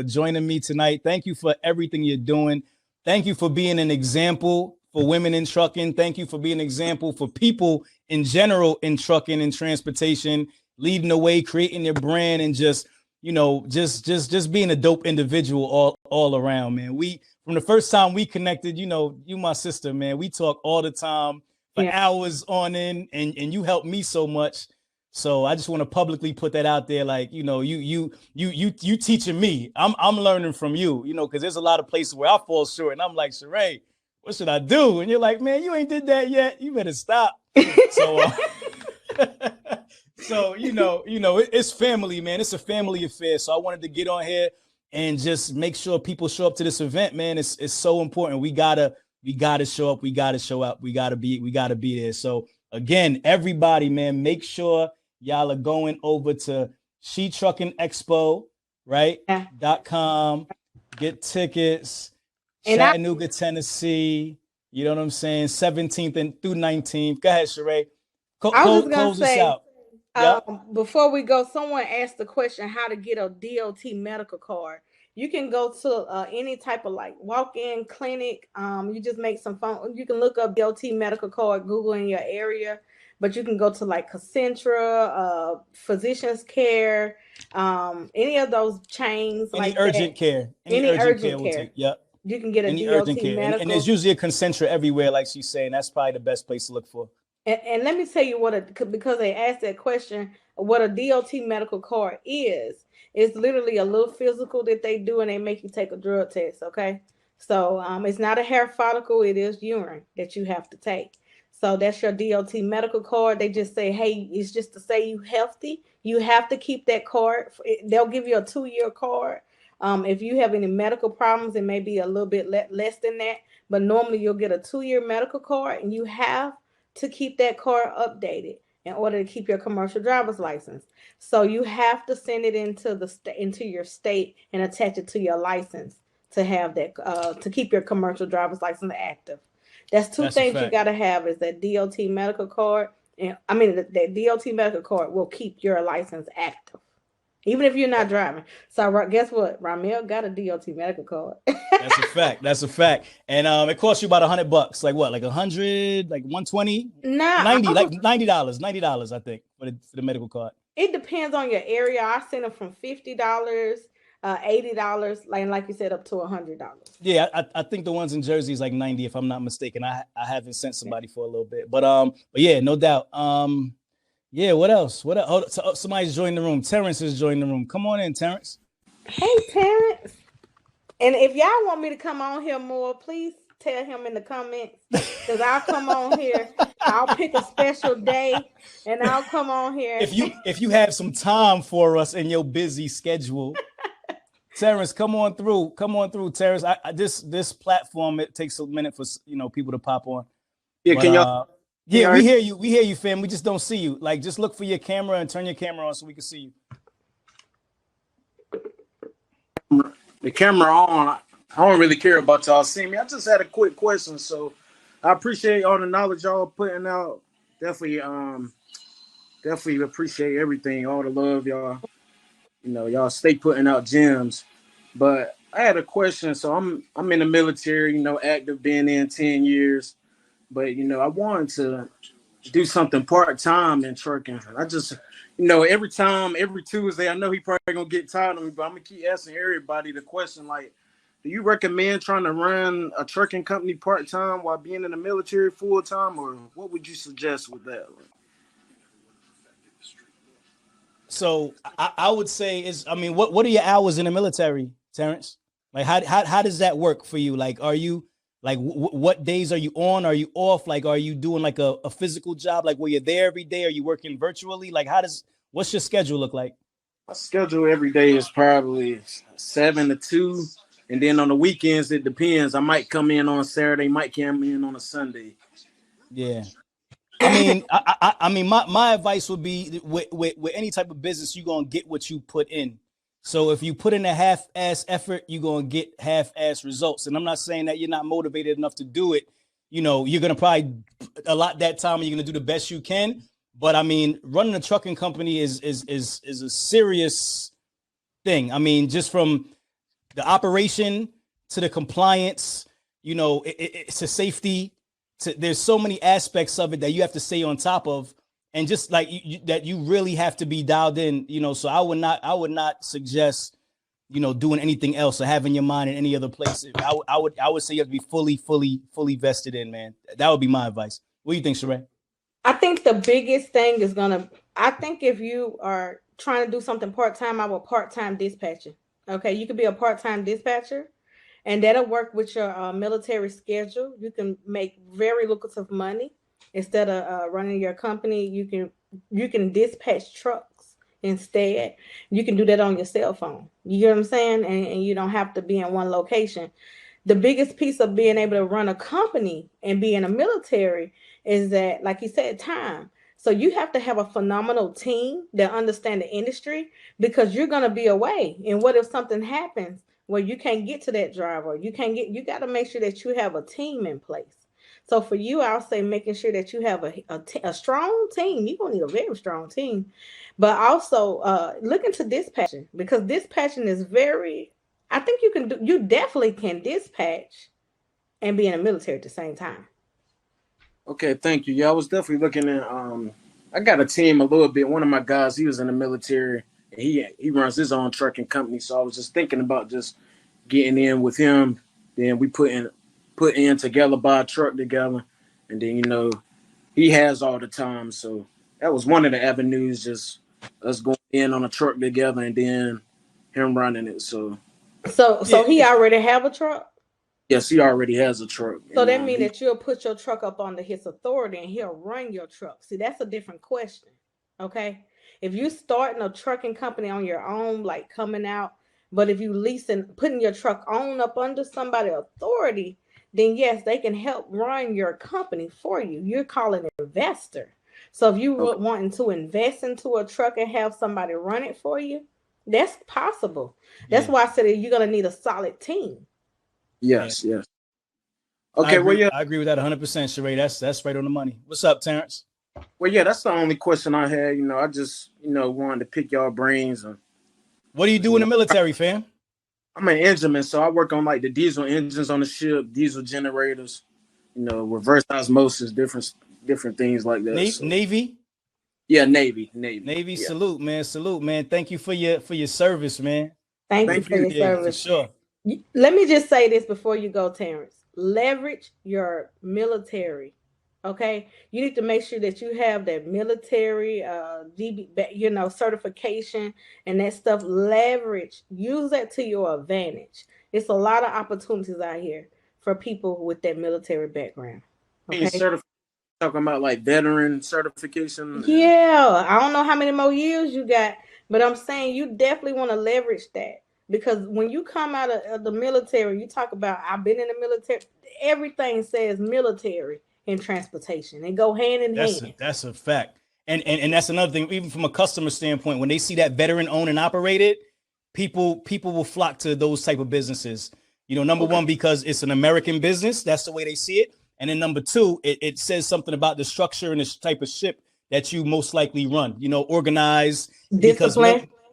joining me tonight. Thank you for everything you're doing. Thank you for being an example for women in trucking. Thank you for being an example for people in general in trucking and transportation, leading the way, creating your brand, and just being a dope individual all around, man. We, from the first time we connected, you know, you my sister, man. We talk all the time for hours on end, and you helped me so much. So I just want to publicly put that out there. Like, you know, you teaching me. I'm learning from you, you know, because there's a lot of places where I fall short and I'm like, Sharae, what should I do? And you're like, man, you ain't did that yet. You better stop. So so you know, it's family, man. It's a family affair. So I wanted to get on here and just make sure people show up to this event, man. It's so important. We gotta show up. We gotta show up. We gotta be there. So again, everybody, man, make sure y'all are going over to She Trucking Expo, right? .com. Get tickets. Chattanooga, Tennessee. You know what I'm saying? 17th and through 19th. Go ahead, Sharae. Close this out. Before we go, someone asked the question how to get a DOT medical card. You can go to any type of like walk-in clinic. You just make some phone. You can look up DOT medical card, Google in your area, but you can go to like Concentra, Physicians Care, any of those chains. Any urgent care. Any urgent care. Yep. You can get a DOT medical. And there's usually a Concentra everywhere, like she's saying. That's probably the best place to look for. And let me tell you because they asked that question, what a DOT medical card is. It's literally a little physical that they do, and they make you take a drug test, okay? So it's not a hair follicle. It is urine that you have to take. So that's your DOT medical card. They just say, hey, it's just to say you healthy. You have to keep that card. They'll give you a 2-year card. If you have any medical problems, it may be a little bit less than that. But normally you'll get a 2-year medical card, and you have to keep that card updated in order to keep your commercial driver's license. So you have to send it into your state and attach it to your license to have that to keep your commercial driver's license active. That's two things you got to have is that DOT medical card. And I mean, that DOT medical card will keep your license active, even if you're not driving. So guess what? Ramel got a DOT medical card. That's a fact. That's a fact. And it costs you about $100. Like what? Like 100? Like 120? Nah, 90. Like $90. $90, I think, for the medical card. It depends on your area. I send them from $50, $80, like you said, up to $100. Yeah, I think the ones in Jersey is like 90, if I'm not mistaken. I haven't sent somebody for a little bit, but yeah, no doubt. Yeah, what else? Oh, somebody's joined the room. Terrence has joined the room. Come on in, Terrence. Hey, Terrence. And if y'all want me to come on here more, please tell him in the comments, because I'll come on here. I'll pick a special day and I'll come on here. If you have some time for us in your busy schedule, Terrence, come on through, Terrence. This platform, it takes a minute for people to pop on. Yeah, but, can y'all? Yeah, we hear you, fam. We just don't see you. Like, just look for your camera and turn your camera on so we can see you. The camera on. I don't really care about y'all seeing me. I just had a quick question. So I appreciate all the knowledge y'all putting out. Definitely appreciate everything, all the love y'all. Y'all stay putting out gems. But I had a question. So I'm in the military, active, been in 10 years. But I wanted to do something part-time in trucking. I just, every Tuesday, I know he probably gonna get tired of me, but I'm gonna keep asking everybody the question, like, do you recommend trying to run a trucking company part-time while being in the military full-time, or what would you suggest with that? So I would say what are your hours in the military, Terrence? Like, how does that work for you? Like, are you like, what days are you on? Are you off? Like, are you doing like a physical job? Like, where you're there every day? Are you working virtually? Like, what's your schedule look like? My schedule every day is probably 7 to 2. And then on the weekends, it depends. I might come in on Saturday, might come in on a Sunday. Yeah. I mean, my advice would be with any type of business, you're going to get what you put in. So if you put in a half-ass effort, you're going to get half-ass results. And I'm not saying that you're not motivated enough to do it. You're going to probably allot that time and you're going to do the best you can. But I mean, running a trucking company is a serious thing. I mean, just from the operation to the compliance, it's a safety. There's so many aspects of it that you have to stay on top of. And just like that, you really have to be dialed in, so I would not suggest, doing anything else or having your mind in any other place. I would say you have to be fully vested in, man. That would be my advice. What do you think, Sharae? I think the biggest thing is going to I think if you are trying to do something part-time, I would part-time dispatching. Okay, you could be a part-time dispatcher, and that'll work with your military schedule. You can make very lucrative money instead of running your company. You can dispatch trucks instead. You can do that on your cell phone. You get what I'm saying? And you don't have to be in one location. The biggest piece of being able to run a company and be in a military is that, like you said, time. So you have to have a phenomenal team that understand the industry, because you're going to be away. And what if something happens where you can't get to that driver? You got to make sure that you have a team in place. So for you, I'll say making sure that you have a strong team. You're going to need a very strong team, but also look into dispatching, because dispatching is very, I think you definitely can dispatch and be in the military at the same time. Okay, thank you. Yeah, I was definitely looking at. I got a team a little bit. One of my guys, he was in the military. And he runs his own trucking company. So I was just thinking about just getting in with him. Then we put in together, buy a truck together, and then he has all the time. So that was one of the avenues, just us going in on a truck together, and then him running it. So he already have a truck. Yes, he already has a truck. So that means that you'll put your truck up under his authority and he'll run your truck. See, that's a different question. Okay. If you starting a trucking company on your own, like coming out, but if you putting your truck on up under somebody's authority, then yes, they can help run your company for you. You're calling an investor. So if you were wanting to invest into a truck and have somebody run it for you, that's possible. That's why I said that you're going to need a solid team. Yes. Okay, I agree with that 100%, Sharae. That's right on the money. What's up, Terrence? Well, yeah, that's the only question I had. I just, wanted to pick y'all brains. What do you do in the military, fam? I'm an engineman, so I work on like the diesel engines on the ship, diesel generators, reverse osmosis, different things like that. Navy? Yeah, Navy. Yeah. Salute, man. Thank you for your service, man. Thank you for your service. For sure. Let me just say this before you go, Terrence. Leverage your military. Okay, you need to make sure that you have that military, certification and that stuff. Leverage, use that to your advantage. It's a lot of opportunities out here for people with that military background. Okay, talking about like veteran certification. Yeah, I don't know how many more years you got, but I'm saying you definitely want to leverage that. Because when you come out of the military, you talk about, I've been in the military, everything says military and transportation. They go hand in hand. That's a fact. And that's another thing, even from a customer standpoint, when they see that veteran owned and operated, people will flock to those type of businesses. Number one, because it's an American business. That's the way they see it. And then number two, it says something about the structure and the type of ship that you most likely run, organized,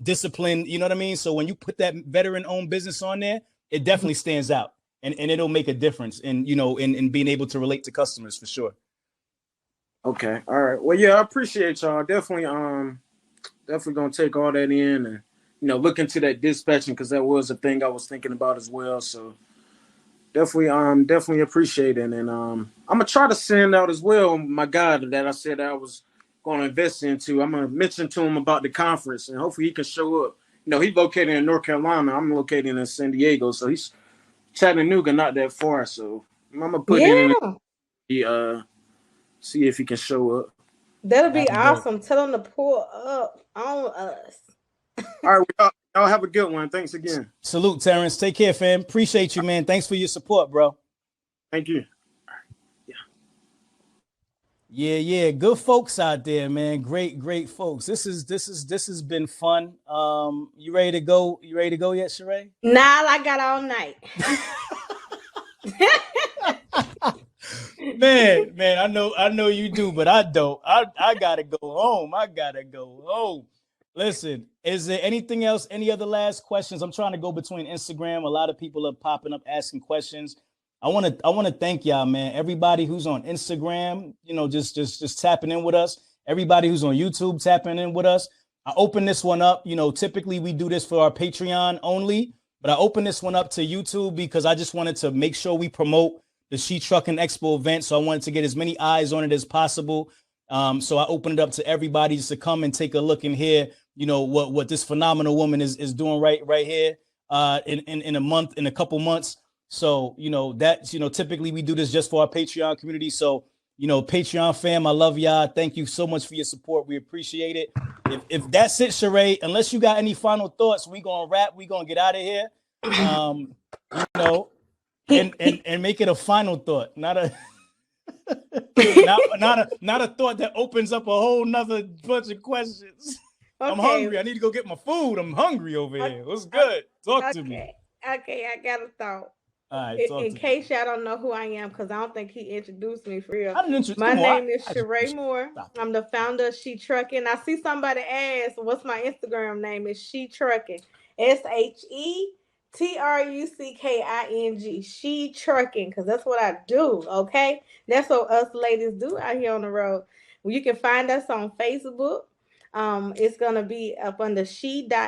discipline, you know what I mean? So when you put that veteran owned business on there, it definitely stands out, and it'll make a difference in being able to relate to customers for sure. Okay. All right. Well, yeah, I appreciate y'all. Definitely gonna take all that in and, look into that dispatching, because that was a thing I was thinking about as well. So definitely appreciate it. And I'm gonna try to send out as well my guy that I said I was going to invest into. I'm going to mention to him about the conference, and hopefully he can show up. He's located in North Carolina. I'm located in San Diego, so he's Chattanooga, not that far. So I'm going to put in see if he can show up. That'll be awesome. Tell him to pull up on us. All right, y'all have a good one. Thanks again. Salute, Terrence. Take care, fam. Appreciate you, man. Thanks for your support, bro. Thank you. Yeah. Good folks out there, man. Great folks. This has been fun. You ready to go? You ready to go yet, Sharae? Nah, I got all night. man, I know you do, but I don't. I gotta go home. Listen, is there anything else? Any other last questions? I'm trying to go between Instagram. A lot of people are popping up asking questions. I want to thank y'all, man. Everybody who's on Instagram, just tapping in with us. Everybody who's on YouTube tapping in with us. I open this one up. Typically we do this for our Patreon only, but I open this one up to YouTube because I just wanted to make sure we promote the She Trucking Expo event. So I wanted to get as many eyes on it as possible. So I opened it up to everybody just to come and take a look and hear, you know, what this phenomenal woman is doing right here in a couple months. So, you know, that's, you know, typically we do this just for our Patreon community. So, you know, Patreon fam, I love y'all. Thank you so much for your support. We appreciate it. If that's it, Sharae, unless you got any final thoughts, we gonna wrap. We gonna get out of here. You know, and make it a final thought, not a not a thought that opens up a whole nother bunch of questions. Okay. I'm hungry. I need to go get my food. I'm hungry over here. What's good? Talk to me. Okay, I got a thought. All right, in case y'all don't know who I am, because I don't think he introduced me for real. My name is Sharae Moore. I'm the founder of She Trucking. I see somebody ask, what's my Instagram name? Is She Trucking. SHETRUCKING. She Trucking, because that's what I do, okay? That's what us ladies do out here on the road. Well, you can find us on Facebook. It's going to be up under she.h.e.trucking.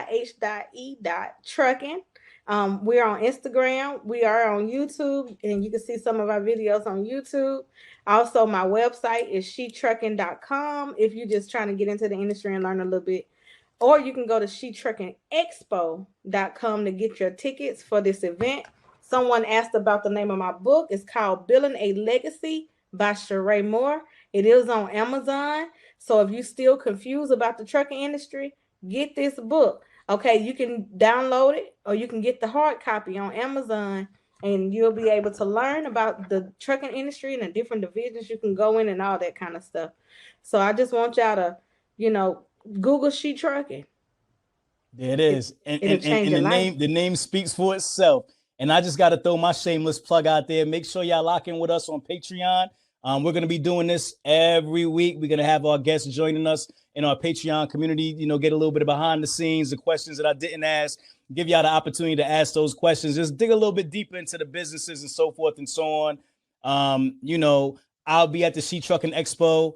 We're on Instagram. We are on YouTube, and you can see some of our videos on YouTube. Also, my website is shetrucking.com if you're just trying to get into the industry and learn a little bit. Or you can go to shetruckingexpo.com to get your tickets for this event. Someone asked about the name of my book. It's called Building a Legacy by Sharae Moore. It is on Amazon. So if you're still confused about the trucking industry, get this book. Okay, you can download it or you can get the hard copy on Amazon, and you'll be able to learn about the trucking industry and the different divisions you can go in and all that kind of stuff. So I just want y'all to, you know, Google She Trucking. There it is. And the name speaks for itself. And I just got to throw my shameless plug out there. Make sure y'all lock in with us on Patreon. We're going to be doing this every week. We're going to have our guests joining us in our Patreon community, you know, get a little bit of behind the scenes, the questions that I didn't ask, give y'all the opportunity to ask those questions, just dig a little bit deeper into the businesses and so forth and so on. You know, I'll be at the She Trucking Expo.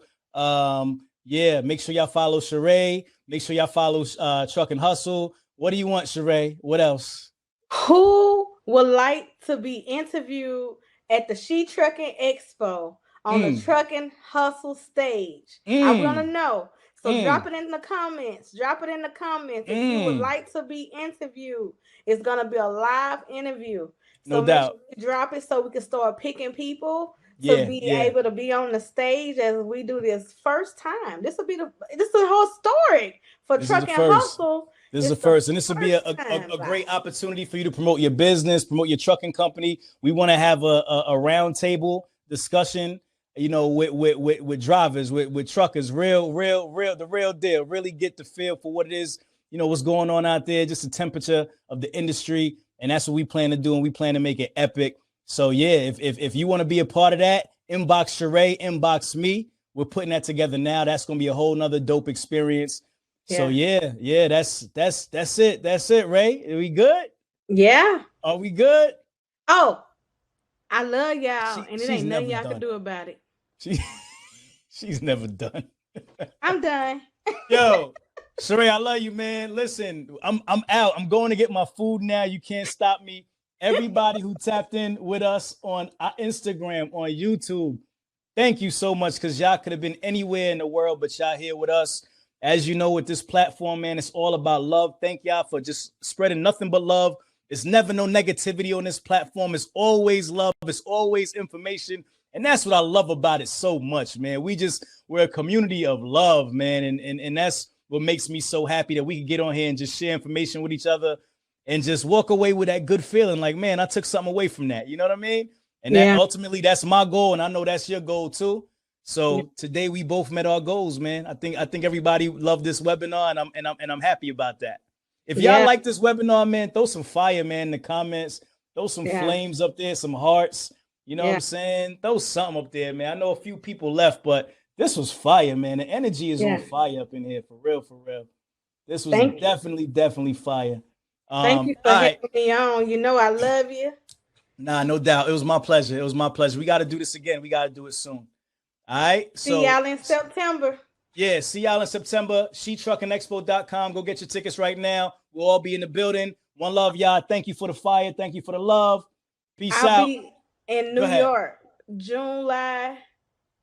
Yeah, make sure y'all follow Sharae. Make sure y'all follow Truck and Hustle. What do you want, Sharae? What else? Who would like to be interviewed at the She Trucking Expo on the Truck and Hustle stage? I want to know. So drop it in the comments. Drop it in the comments if you would like to be interviewed. It's going to be a live interview. So no doubt. Sure you drop it so we can start picking people to be able to be on the stage as we do this first time. This is a whole story for Truck and Hustle. This is the first, and this will be a great opportunity for you to promote your business, promote your trucking company. We want to have a roundtable discussion, you know, with drivers, with truckers, the real deal. Really get the feel for what it is, you know, what's going on out there, just the temperature of the industry, and that's what we plan to do, and we plan to make it epic. So yeah, if you want to be a part of that, inbox Sharae, inbox me. We're putting that together now. That's gonna be a whole nother dope experience. Yeah. So yeah, that's it. That's it, Ray. Are we good? Yeah. Are we good? Oh, I love y'all, and it ain't nothing y'all can do about it. She's never done. I'm done. Yo, Sharae, I love you, man. Listen, I'm out. I'm going to get my food now. You can't stop me. Everybody who tapped in with us on Instagram, on YouTube, thank you so much, because y'all could have been anywhere in the world, but y'all here with us. As you know, with this platform, man, it's all about love. Thank y'all for just spreading nothing but love. There's never no negativity on this platform. It's always love. It's always information. And that's what I love about it so much, man. We're a community of love, man. And that's what makes me so happy that we can get on here and just share information with each other and just walk away with that good feeling. Like, man, I took something away from that. You know what I mean? And that ultimately, that's my goal. And I know that's your goal too. So today we both met our goals, man. I think everybody loved this webinar, and I'm happy about that. If y'all like this webinar, man, throw some fire, man, in the comments. Throw some flames up there, some hearts. You know what I'm saying? Throw something up there, man. I know a few people left, but this was fire, man. The energy is on fire up in here, for real, for real. This was definitely fire. Thank you for having me on. You know I love you. Nah, no doubt. It was my pleasure. It was my pleasure. We got to do this again. We got to do it soon. All right. See y'all in September. Yeah, see y'all in September. SheTruckingExpo.com. Go get your tickets right now. We'll all be in the building. One love, y'all. Thank you for the fire. Thank you for the love. Peace out. I'll be in New York, July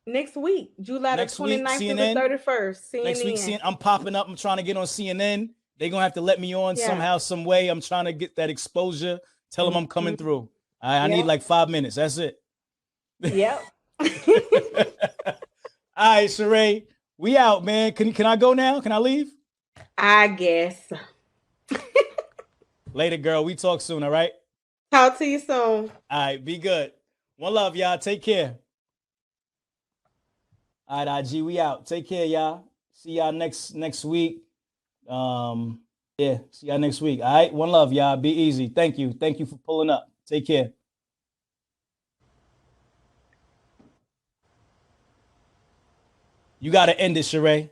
Next week, July Next the week, 29th through the CNN? 31st. CNN. Next week, I'm popping up. I'm trying to get on CNN. They're going to have to let me on somehow, some way. I'm trying to get that exposure. Tell them I'm coming through. I need like 5 minutes. That's it. Yep. All right, Sharae, we out, man. Can I go now? Can I leave? I guess. Later, girl. We talk soon, all right? Talk to you soon. All right, be good. One love, y'all. Take care. All right, IG, we out. Take care, y'all. See y'all next week. Yeah, see y'all next week. All right, one love, y'all. Be easy. Thank you. Thank you for pulling up. Take care. You got to end it, Sharae.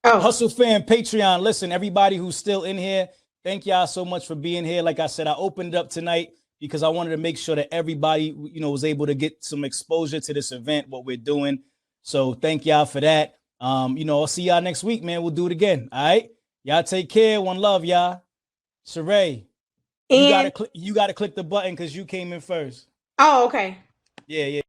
Oh. Hustle Fan Patreon. Listen, everybody who's still in here, thank y'all so much for being here. Like I said, I opened it up tonight because I wanted to make sure that everybody, was able to get some exposure to this event, what we're doing. So thank y'all for that. I'll see y'all next week, man. We'll do it again. All right. Y'all take care. One love, y'all. Sharae, you gotta click the button because you came in first. Oh, okay. Yeah.